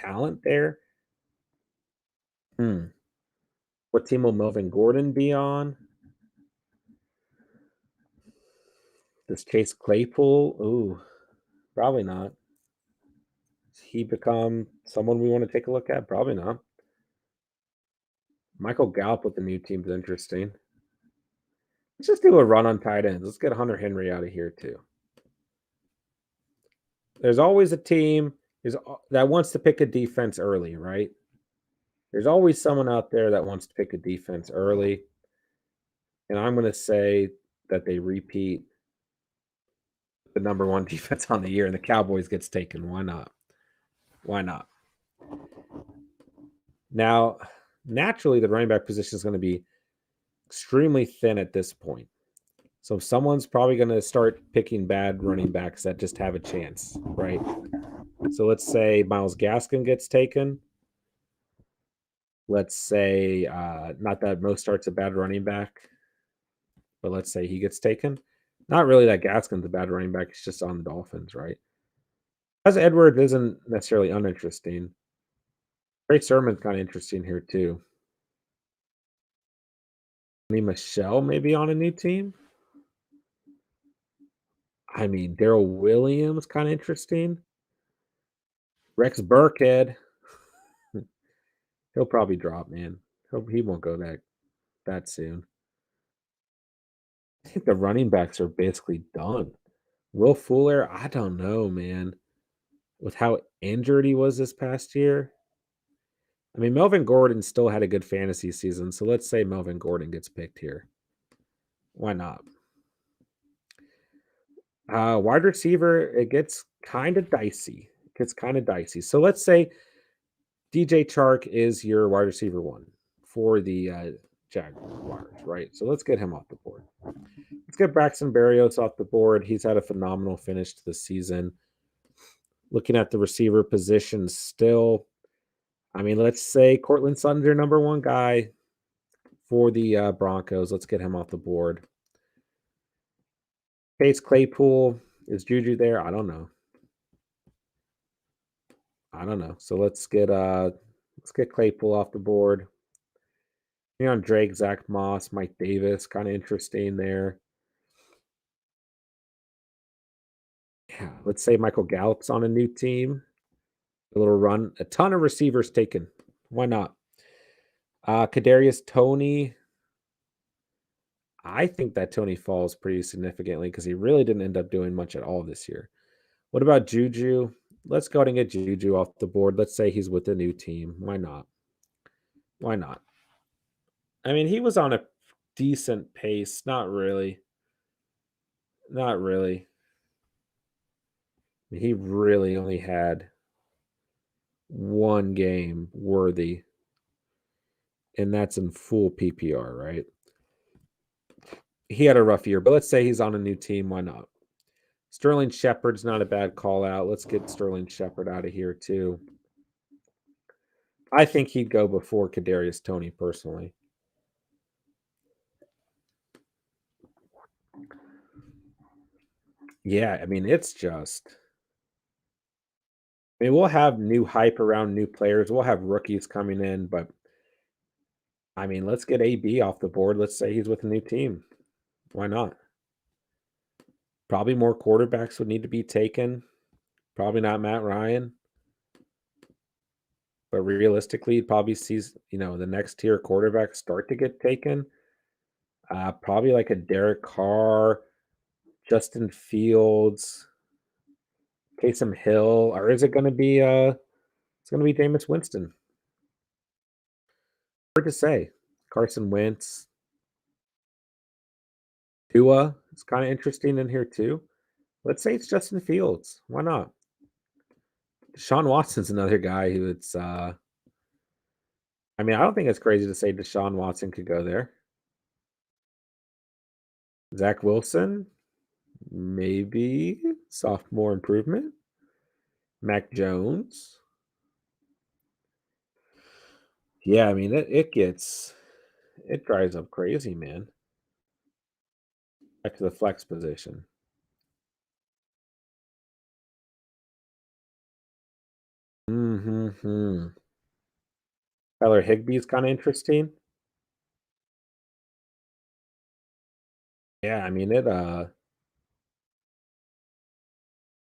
talent there. What team will Melvin Gordon be on? Does Chase Claypool? Ooh, probably not. Does he become someone we want to take a look at? Probably not. Michael Gallup with the new team is interesting. Let's just do a run on tight ends. Let's get Hunter Henry out of here too. There's always a team that wants to pick a defense early, right? There's always someone out there that wants to pick a defense early. And I'm going to say that they repeat the number one defense on the year and the Cowboys gets taken. Why not? Why not? Now, naturally, the running back position is going to be extremely thin at this point. So someone's probably going to start picking bad running backs that just have a chance, right? So let's say Myles Gaskin gets taken. Let's say, not that Mostert's a bad running back, but let's say he gets taken. Not really that Gaskin's a bad running back. He's just on the Dolphins, right? As Edwards isn't necessarily uninteresting. Trey Sermon's kind of interesting here, too. Michelle maybe on a new team. Daryl Williams, kind of interesting. Rex Burkhead. He'll probably drop, man. He won't go that soon. I think the running backs are basically done. Will Fuller, I don't know, man. With how injured he was this past year. Melvin Gordon still had a good fantasy season, so let's say Melvin Gordon gets picked here. Why not? Wide receiver, it gets kind of dicey. So let's say DJ Chark is your wide receiver one for the Jaguars, right? So let's get him off the board. Let's get Braxton Berrios off the board. He's had a phenomenal finish to the season. Looking at the receiver position still, let's say Cortland Sutton's your number one guy for the Broncos. Let's get him off the board. Chase Claypool, is Juju there? I don't know. So let's get Claypool off the board. Drake, Zach Moss, Mike Davis, kind of interesting there. Yeah, let's say Michael Gallup's on a new team. A little run. A ton of receivers taken. Why not? Kadarius Toney. I think that Toney falls pretty significantly because he really didn't end up doing much at all this year. What about Juju? Let's go ahead and get Juju off the board. Let's say he's with a new team. Why not? Why not? He was on a decent pace. Not really. Not really. He really only had one game worthy, and that's in full PPR, right? He had a rough year, but let's say he's on a new team. Why not? Sterling Shepard's not a bad call out. Let's get Sterling Shepard out of here too. I think he'd go before Kadarius Toney personally. Yeah, I mean, it's just. I mean, we'll have new hype around new players. We'll have rookies coming in, but I mean, let's get AB off the board. Let's say he's with a new team. Why not? Probably more quarterbacks would need to be taken. Probably not Matt Ryan. But realistically, probably sees, the next tier quarterbacks start to get taken. Probably like a Derek Carr, Justin Fields, Taysom Hill, or is it going to be it's going to be Jameis Winston? Hard to say. Carson Wentz, Tua is kind of interesting in here too. Let's say it's Justin Fields. Why not? Deshaun Watson's another guy who it's. I mean, I don't think it's crazy to say Deshaun Watson could go there. Zach Wilson, maybe sophomore improvement. Mac Jones. Yeah, I mean it drives up crazy, man. Back to the flex position. Mm-hmm. Tyler Higbee's kind of interesting. Yeah, I mean it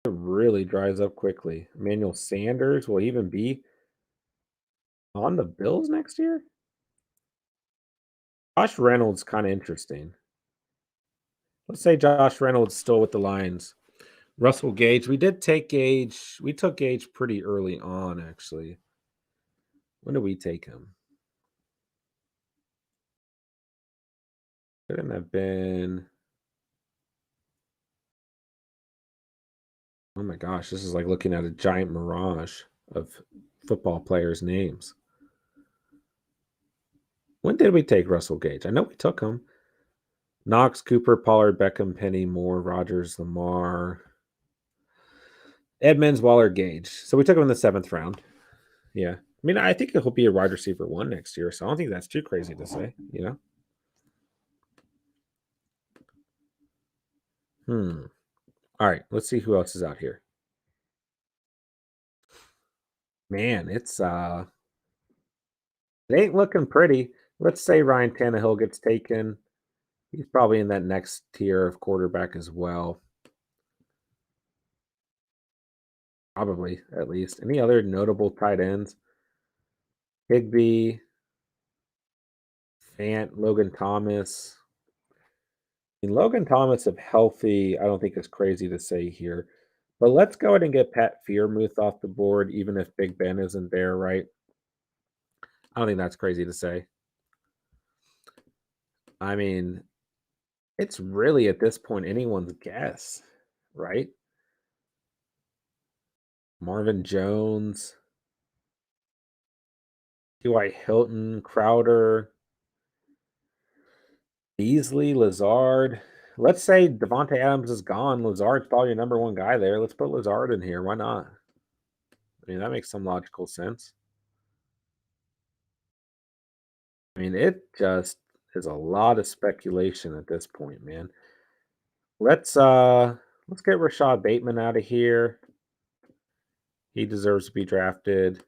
really dries up quickly. Emmanuel Sanders will even be on the Bills next year. Josh Reynolds kind of interesting. Let's say Josh Reynolds still with the Lions. Russell Gage, we did take Gage. We took Gage pretty early on, actually. When did we take him? Couldn't have been. Oh my gosh, this is like looking at a giant mirage of football players' names. When did we take Russell Gage? I know we took him. Knox, Cooper, Pollard, Beckham, Penny, Moore, Rogers, Lamar, Edmonds, Waller, Gage. So we took him in the 7th round. Yeah. I mean, I think he'll be a wide receiver 1 next year, so I don't think that's too crazy to say. All right, let's see who else is out here. Man, it ain't looking pretty. Let's say Ryan Tannehill gets taken. He's probably in that next tier of quarterback as well. Probably, at least. Any other notable tight ends? Higbee, Fant, Logan Thomas. I mean, Logan Thomas, if healthy, I don't think is crazy to say here. But let's go ahead and get Pat Freiermuth off the board, even if Big Ben isn't there, right? I don't think that's crazy to say. I mean, it's really at this point anyone's guess, right? Marvin Jones, T.Y. Hilton, Crowder, Beasley, Lazard. Let's say Devontae Adams is gone. Lazard's probably your number 1 guy there. Let's put Lazard in here. Why not? I mean, that makes some logical sense. I mean, it just is a lot of speculation at this point, man. Let's get Rashad Bateman out of here. He deserves to be drafted.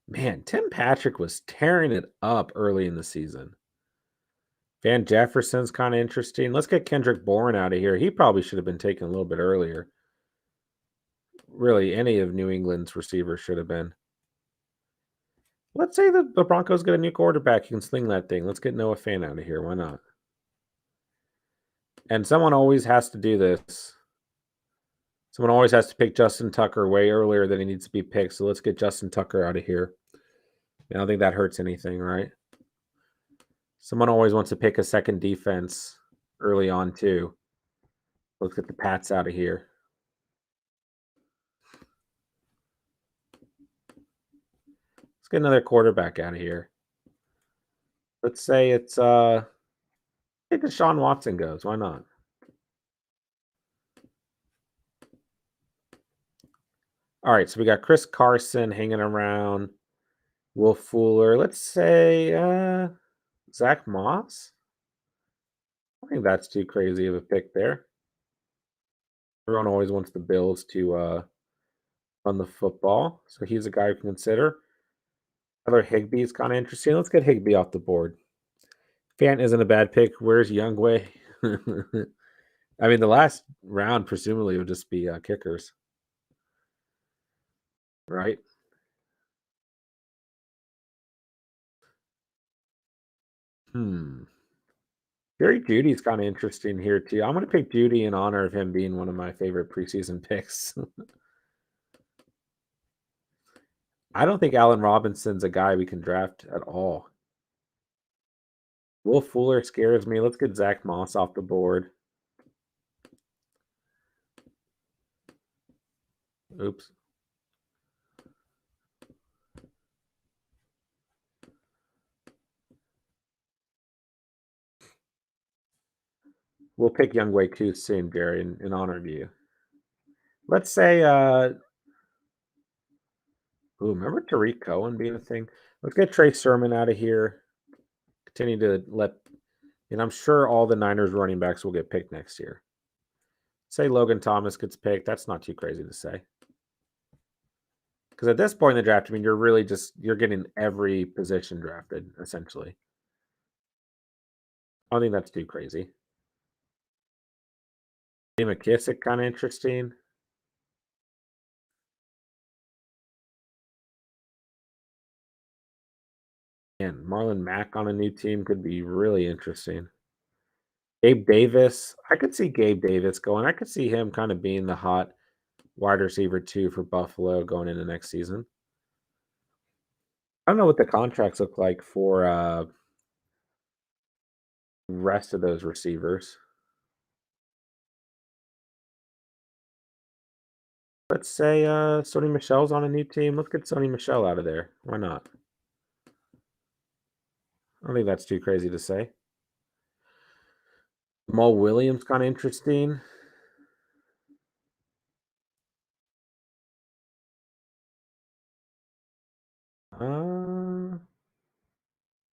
Man, Tim Patrick was tearing it up early in the season. Van Jefferson's kind of interesting. Let's get Kendrick Bourne out of here. He probably should have been taken a little bit earlier. Really, any of New England's receivers should have been. Let's say the Broncos get a new quarterback. You can sling that thing. Let's get Noah Fant out of here. Why not? And someone always has to do this. Someone always has to pick Justin Tucker way earlier than he needs to be picked. So let's get Justin Tucker out of here. I don't think that hurts anything, right? Someone always wants to pick a second defense early on, too. Let's get the Pats out of here. Let's get another quarterback out of here. Let's say it's I think Deshaun Watson goes. Why not? All right, so we got Chris Carson hanging around. Will Fuller. Let's say Zach Moss. I think that's too crazy of a pick there. Everyone always wants the Bills to run the football, so he's a guy you can consider. Tyler Higbee is kind of interesting. Let's get Higbee off the board. Fant isn't a bad pick. Where's Youngway? I mean, the last round presumably would just be kickers, right? Hmm. Jerry Judy's kind of interesting here too. I'm going to pick Judy in honor of him being one of my favorite preseason picks. I don't think Allen Robinson's a guy we can draft at all. Will Fuller scares me. Let's get Zach Moss off the board. Oops. We'll pick Youngway too soon, Jerry, in honor of you. Let's say, remember Tariq Cohen being a thing? Let's get Trey Sermon out of here. Continue to and I'm sure all the Niners running backs will get picked next year. Say Logan Thomas gets picked. That's not too crazy to say. Because at this point in the draft, I mean, you're getting every position drafted essentially. I don't think that's too crazy. McKissick kind of interesting. And Marlon Mack on a new team could be really interesting. Gabe Davis, I could see Gabe Davis going. I could see him kind of being the hot wide receiver too for Buffalo going into next season. I don't know what the contracts look like for rest of those receivers. Let's say Sony Michel's on a new team. Let's get Sony Michel out of there. Why not? I don't think that's too crazy to say. Jamal Williams kind of interesting. Uh,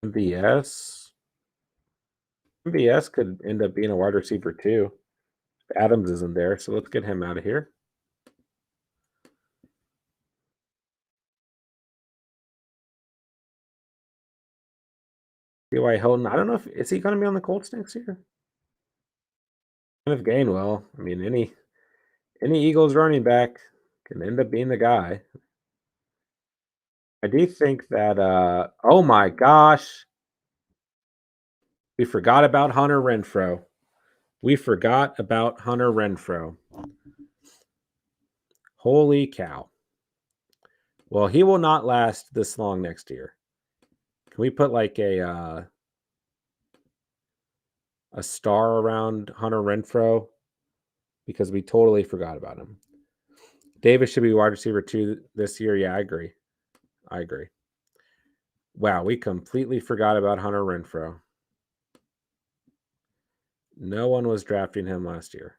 MVS. MVS could end up being a wide receiver too. Adams isn't there, so let's get him out of here. T.Y. Hilton. I don't know if is he going to be on the Colts next year. Kenneth Gainwell. I mean, any Eagles running back can end up being the guy. I do think that. Oh my gosh, we forgot about Hunter Renfrow. We forgot about Hunter Renfrow. Holy cow! Well, he will not last this long next year. Can we put like a star around Hunter Renfrow? Because we totally forgot about him. Davis should be wide receiver 2 this year. Yeah, I agree. I agree. Wow, we completely forgot about Hunter Renfrow. No one was drafting him last year.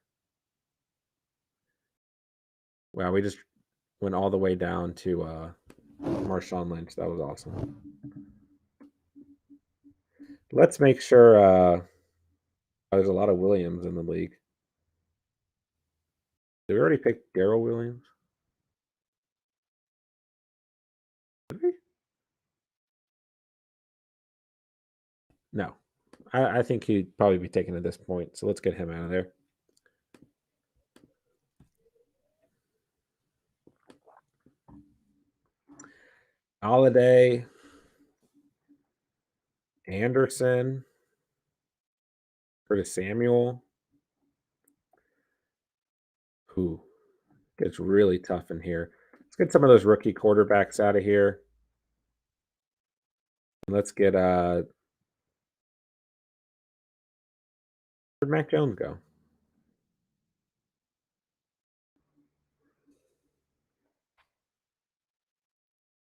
Wow, we just went all the way down to Marshawn Lynch. That was awesome. Let's make sure there's a lot of Williams in the league. Did we already pick Daryl Williams? Did we? No. I think he'd probably be taken at this point. So let's get him out of there. Holiday, Anderson, Curtis Samuel. Who gets really tough in here. Let's get some of those rookie quarterbacks out of here. Let's get where'd Mac Jones go?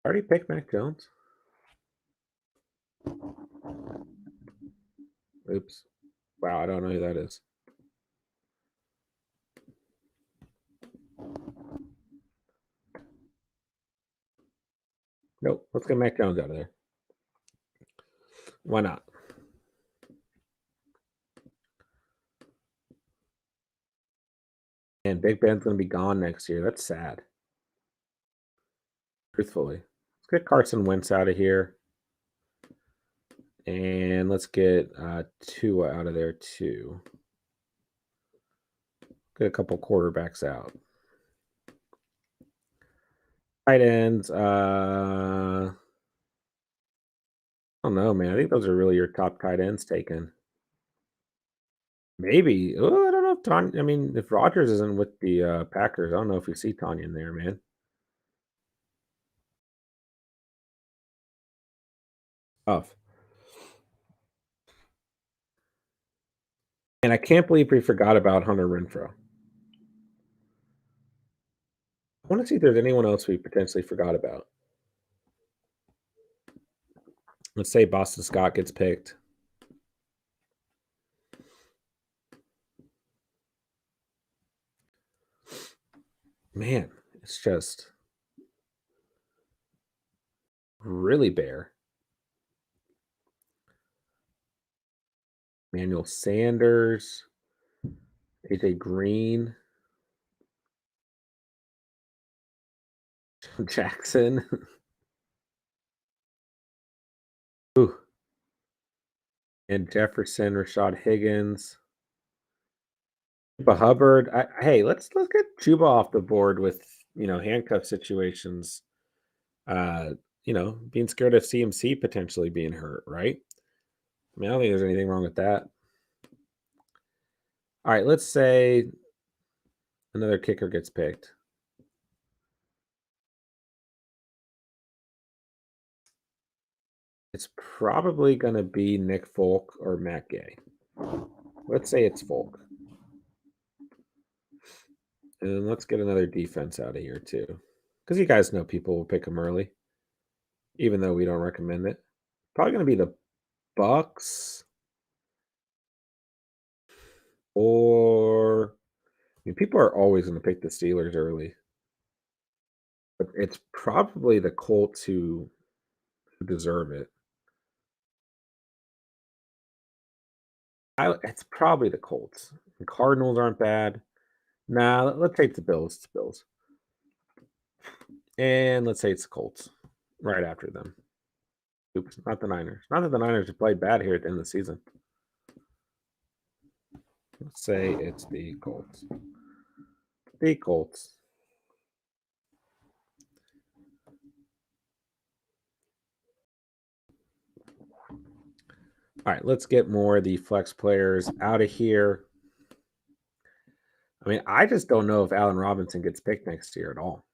I already picked Mac Jones. Oops. Wow, I don't know who that is. Nope. Let's get Mac Jones out of there. Why not? And Big Ben's going to be gone next year. That's sad. Truthfully, let's get Carson Wentz out of here, and let's get Tua out of there too. Get a couple quarterbacks out. Tight ends. I don't know, man. I think those are really your top tight ends taken. Maybe. Oh, I don't know if Tanya. I mean, if Rodgers isn't with the Packers, I don't know if we see Tanya in there, man. Tough. And I can't believe we forgot about Hunter Renfro. I want to see if there's anyone else we potentially forgot about. Let's say Boston Scott gets picked. Man, it's just really bare. Manuel Sanders, AJ Green, Jackson. Ooh. And Jefferson, Rashad Higgins, Chuba Hubbard. Hey, let's get Chuba off the board with handcuff situations. Being scared of CMC potentially being hurt, right? I mean, I don't think there's anything wrong with that. All right, let's say another kicker gets picked. It's probably going to be Nick Folk or Matt Gay. Let's say it's Folk. And let's get another defense out of here too. Because you guys know people will pick them early, even though we don't recommend it. Probably going to be the Bucks or people are always going to pick the Steelers early. But it's probably the Colts who deserve it. It's probably the Colts. The Cardinals aren't bad. Nah, let's take the Bills. It's Bills. And let's say it's the Colts right after them. Oops, not the Niners. Not that the Niners have played bad here at the end of the season. Let's say it's the Colts. The Colts. All right, let's get more of the flex players out of here. I mean, I just don't know if Allen Robinson gets picked next year at all.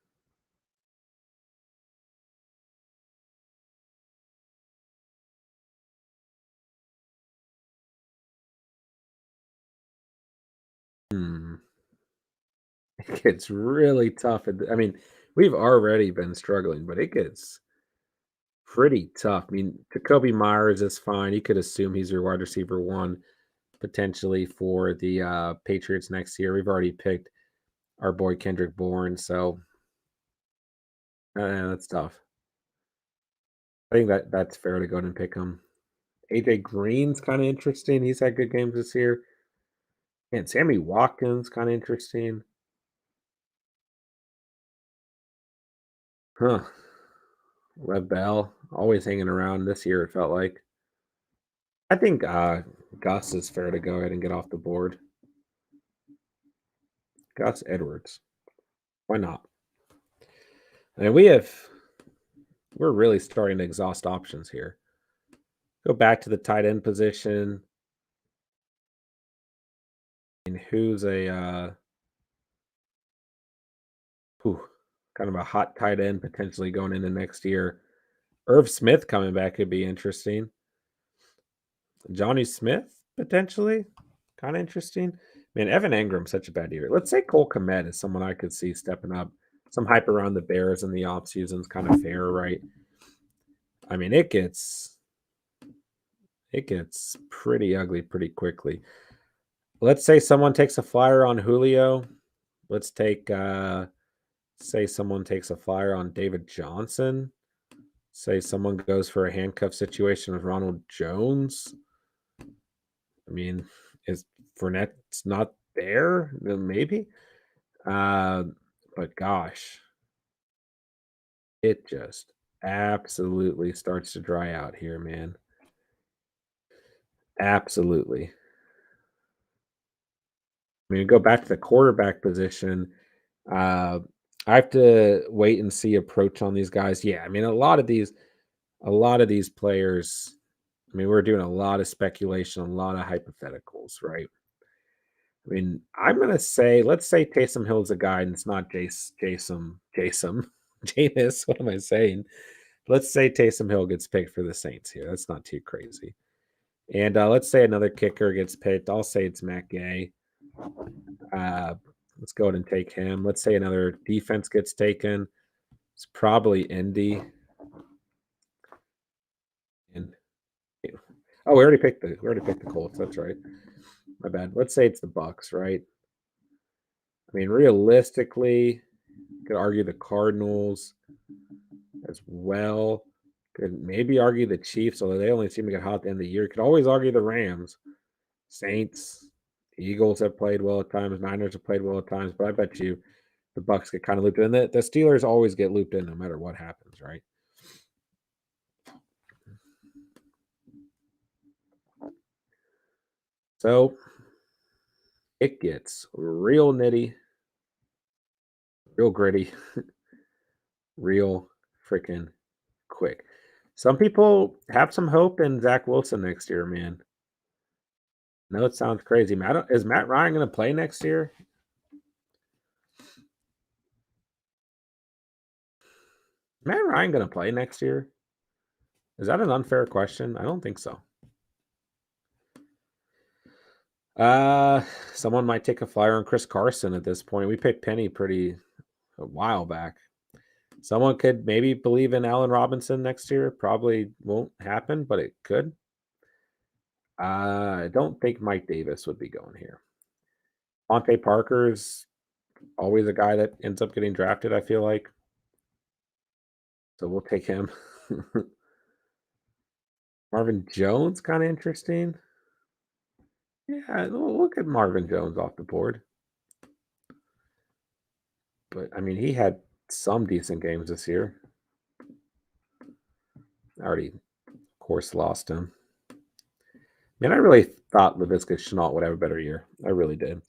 It gets really tough. I mean, we've already been struggling, but it gets pretty tough. I mean, Jacoby Myers is fine. You could assume he's your wide receiver one potentially for the Patriots next year. We've already picked our boy Kendrick Bourne, so that's tough. I think that's fair to go ahead and pick him. AJ Green's kind of interesting. He's had good games this year. And Sammy Watkins kind of interesting. Huh. Lev Bell always hanging around this year. It felt like. I think Gus is fair to go ahead and get off the board. Gus Edwards. Why not? I mean, we're really starting to exhaust options here. Go back to the tight end position. And who's a kind of a hot tight end potentially going into next year? Irv Smith coming back could be interesting. Johnny Smith potentially kind of interesting. Man, Evan Engram's such a bad year. Let's say Cole Kmet is someone I could see stepping up. Some hype around the Bears in the offseason is kind of fair, right? I mean, it gets It gets pretty ugly pretty quickly. Let's say someone takes a flyer on Julio. Let's take say someone takes a flyer on David Johnson. Say someone goes for a handcuff situation with Ronald Jones. I mean, is Fournette's not there? Then maybe. Uh, but gosh, it just absolutely starts to dry out here, man. Absolutely. I mean, go back to the quarterback position. Uh, I have to wait and see approach on these guys. Yeah, I mean, a lot of these players. I mean, we're doing a lot of speculation, a lot of hypotheticals, right? I mean, I'm gonna say, let's say Taysom Hill's a guy, and it's not Jameis. What am I saying? Let's say Taysom Hill gets picked for the Saints here. That's not too crazy. And let's say another kicker gets picked. I'll say it's Matt Gay. Uh, let's go ahead and take him. Let's say another defense gets taken. It's probably Indy. And oh, we already picked the Colts. That's right. My bad. Let's say it's the Bucks, right? I mean, realistically, you could argue the Cardinals as well. Could maybe argue the Chiefs, although they only seem to get hot at the end of the year. Could always argue the Rams, Saints, Eagles have played well at times. Niners have played well at times, but I bet you the Bucks get kind of looped in. The Steelers always get looped in no matter what happens, right? So it gets real nitty, real gritty, real freaking quick. Some people have some hope in Zach Wilson next year, man. I know it sounds crazy. Is Matt Ryan going to play next year? Matt Ryan going to play next year? Is that an unfair question? I don't think so. Uh, Someone might take a flyer on Chris Carson at this point. We picked Penny pretty a while back. Someone could maybe believe in Allen Robinson next year. Probably won't happen, but it could. I don't think Mike Davis would be going here. Monte Parker's always a guy that ends up getting drafted, I feel like. So we'll take him. Marvin Jones, kind of interesting. Yeah, look at Marvin Jones off the board. But I mean, he had some decent games this year. I already, of course, lost him. Man, I really thought Laviska Chenault would have a better year. I really did.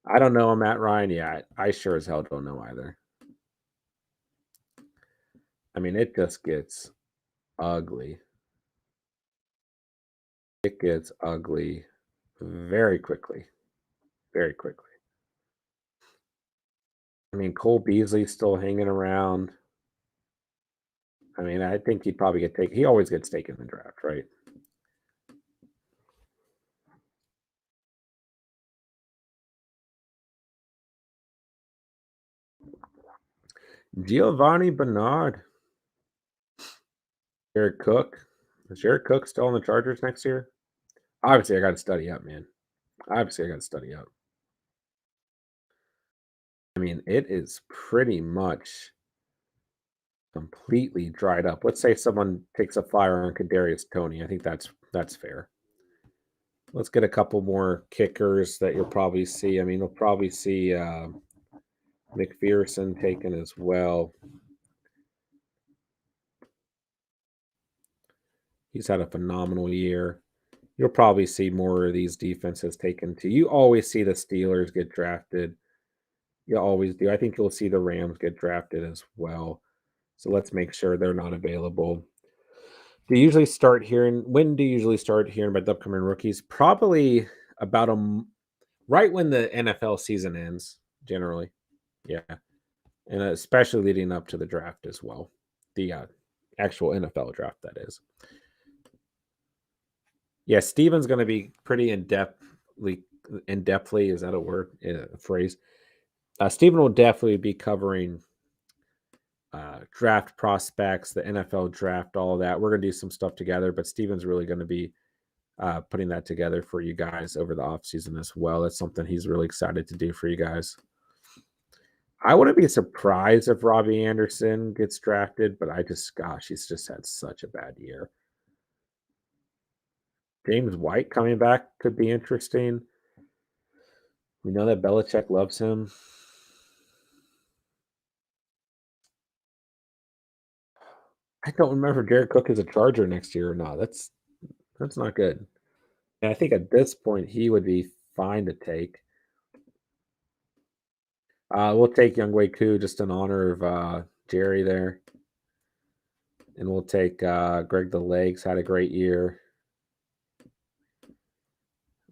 I don't know Matt Ryan. Yeah, I sure as hell don't know either. I mean, it just gets ugly. It gets ugly very quickly. Very quickly. I mean, Cole Beasley's still hanging around. I mean, I think he'd probably get taken. He always gets taken in the draft, right? Giovanni Bernard. Jared Cook. Is Jared Cook still on the Chargers next year? Obviously, I got to study up, man. Obviously, I got to study up. I mean, it is pretty much completely dried up. Let's say someone takes a flyer on Kadarius Toney. I think that's fair. Let's get a couple more kickers that you'll probably see. I mean, you'll probably see McPherson taken as well. He's had a phenomenal year. You'll probably see more of these defenses taken too. You always see the Steelers get drafted. You always do. I think you'll see the Rams get drafted as well. So let's make sure they're not available. Do you usually start hearing when do you usually start hearing about the upcoming rookies? Probably about right when the NFL season ends, generally. Yeah. And especially leading up to the draft as well. The actual NFL draft, that is. Yeah, Steven's going to be pretty in depthly, is that a word? A phrase? Steven will definitely be covering draft prospects, the NFL draft, all of that. We're going to do some stuff together, but Steven's really going to be putting that together for you guys over the offseason as well. It's something he's really excited to do for you guys. I wouldn't be surprised if Robbie Anderson gets drafted, but gosh, he's just had such a bad year. James White coming back could be interesting. We know that Belichick loves him. I don't remember if Jared Cook is a Charger next year or not. That's not good. And I think at this point he would be fine to take. We'll take Young Wei Koo just in honor of Jerry there. And we'll take Greg the Legs, had a great year.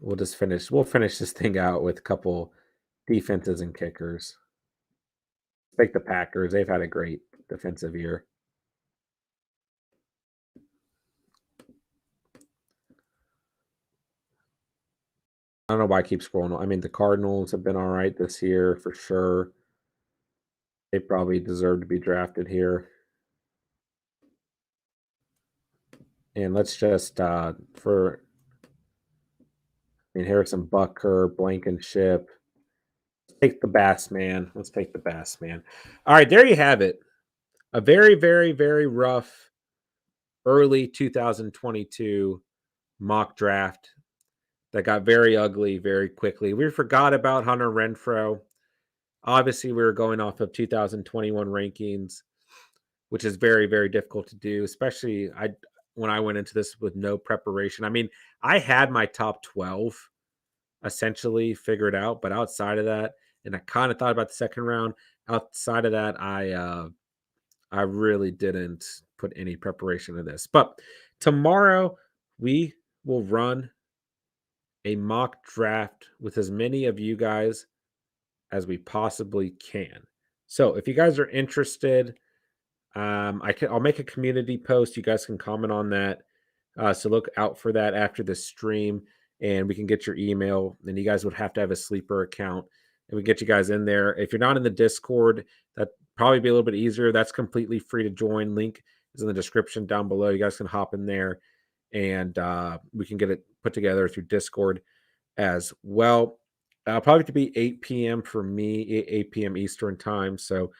We'll finish this thing out with a couple defenses and kickers. Take the Packers. They've had a great defensive year. I don't know why I keep scrolling. I mean, the Cardinals have been all right this year for sure. They probably deserve to be drafted here. And let's just Harrison Butker, Blankenship. Let's take the Bass Man. Let's take the Bass Man. All right, there you have it. A very, very, very rough early 2022 mock draft that got very ugly very quickly. We forgot about Hunter Renfrow. Obviously, we were going off of 2021 rankings, which is very, very difficult to do, especially when I went into this with no preparation. I mean, I had my top 12 essentially figured out, but outside of that, and I kind of thought about the second round. Outside of that, I really didn't put any preparation into this. But tomorrow we will run a mock draft with as many of you guys as we possibly can. So if you guys are interested, I'll make a community post. You guys can comment on that. So look out for that after the stream, and we can get your email. And you guys would have to have a sleeper account, and we get you guys in there. If you're not in the Discord, that probably be a little bit easier. That's completely free to join. Link is in the description down below. You guys can hop in there, and we can get it put together through Discord as well. Probably to be 8 p.m. for me, 8 p.m. Eastern time. So,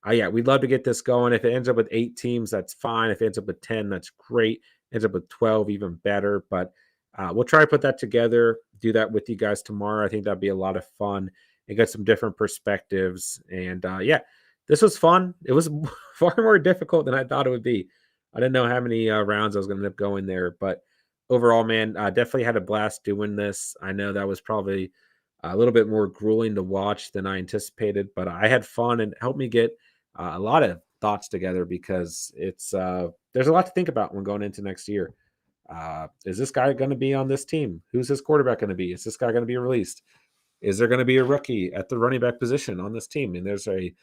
yeah, we'd love to get this going. If it ends up with 8 teams, that's fine. If it ends up with 10, that's great. Ends up with 12, even better. But we'll try to put that together, do that with you guys tomorrow. I think that'd be a lot of fun and get some different perspectives. And yeah, this was fun. It was far more difficult than I thought it would be. I didn't know how many rounds I was going to end up going there, but overall, man, I definitely had a blast doing this. I know that was probably a little bit more grueling to watch than I anticipated, but I had fun and helped me get a lot of thoughts together because it's there's a lot to think about when going into next year. Is this guy going to be on this team? Who's his quarterback going to be? Is this guy going to be released? Is there going to be a rookie at the running back position on this team? And there's a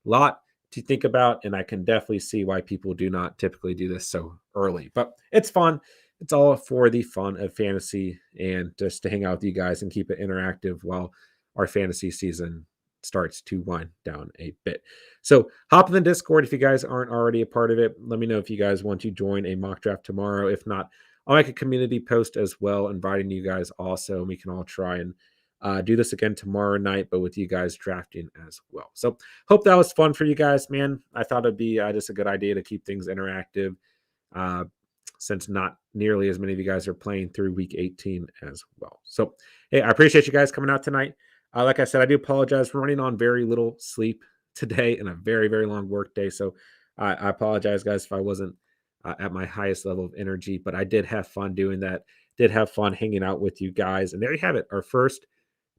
lot to think about, and I can definitely see why people do not typically do this so early. But it's fun. It's all for the fun of fantasy and just to hang out with you guys and keep it interactive while our fantasy season starts to wind down a bit. So hop in the Discord if you guys aren't already a part of it. Let me know if you guys want to join a mock draft tomorrow. If not, I'll make a community post as well, inviting you guys also, and we can all try and do this again tomorrow night, but with you guys drafting as well. So hope that was fun for you guys, man. I thought it'd be just a good idea to keep things interactive since not nearly as many of you guys are playing through week 18 as well. So, hey, I appreciate you guys coming out tonight. Like I said, I do apologize for running on very little sleep today and a very, very long work day. So I apologize, guys, if I wasn't at my highest level of energy, but I did have fun doing that. Did have fun hanging out with you guys. And there you have it, our first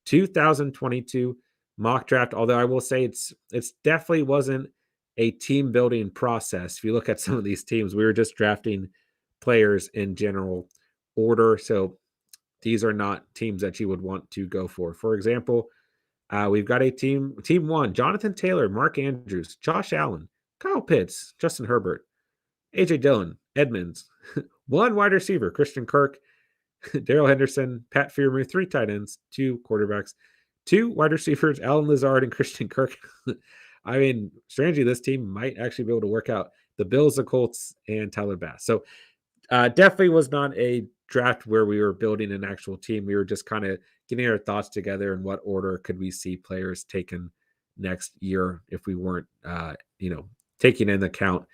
2022 mock draft. Although I will say it's definitely wasn't a team building process. If you look at some of these teams, we were just drafting players in general order. So these are not teams that you would want to go for. For example, we've got a team one: Jonathan Taylor, Mark Andrews, Josh Allen, Kyle Pitts, Justin Herbert, AJ Dillon, Edmonds, one wide receiver, Christian Kirk, Daryl Henderson, Pat Freiermuth, 3 tight ends, 2 quarterbacks, 2 wide receivers, Alan Lazard and Christian Kirk. I mean, strangely, this team might actually be able to work out the Bills, the Colts, and Tyler Bass. So definitely was not a draft where we were building an actual team. We were just kind of getting our thoughts together and what order could we see players taken next year if we weren't, taking into account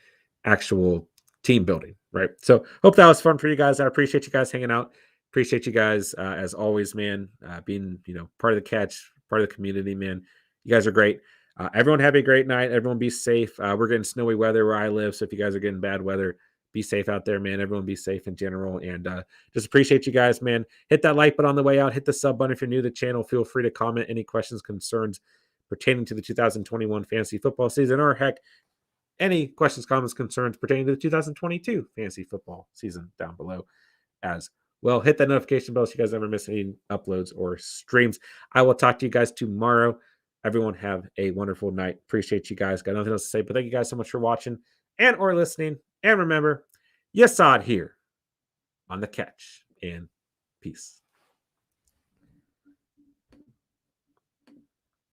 actual team building, right? So hope that was fun for you guys. I appreciate you guys hanging out. Appreciate you guys as always, man. Being part of the catch, part of the community, man. You guys are great. Everyone have a great night. Everyone be safe. We're getting snowy weather where I live, so if you guys are getting bad weather, be safe out there, man. Everyone be safe in general. And just appreciate you guys, man. Hit that like button on the way out. Hit the sub button if you're new to the channel. Feel free to comment any questions, concerns pertaining to the 2021 fantasy football season, or heck, any questions, comments, concerns pertaining to the 2022 fantasy football season down below as well. Hit that notification bell so you guys never miss any uploads or streams. I will talk to you guys tomorrow. Everyone have a wonderful night. Appreciate you guys. Got nothing else to say, but thank you guys so much for watching and or listening. And remember, you saw it here on The Catch, and peace.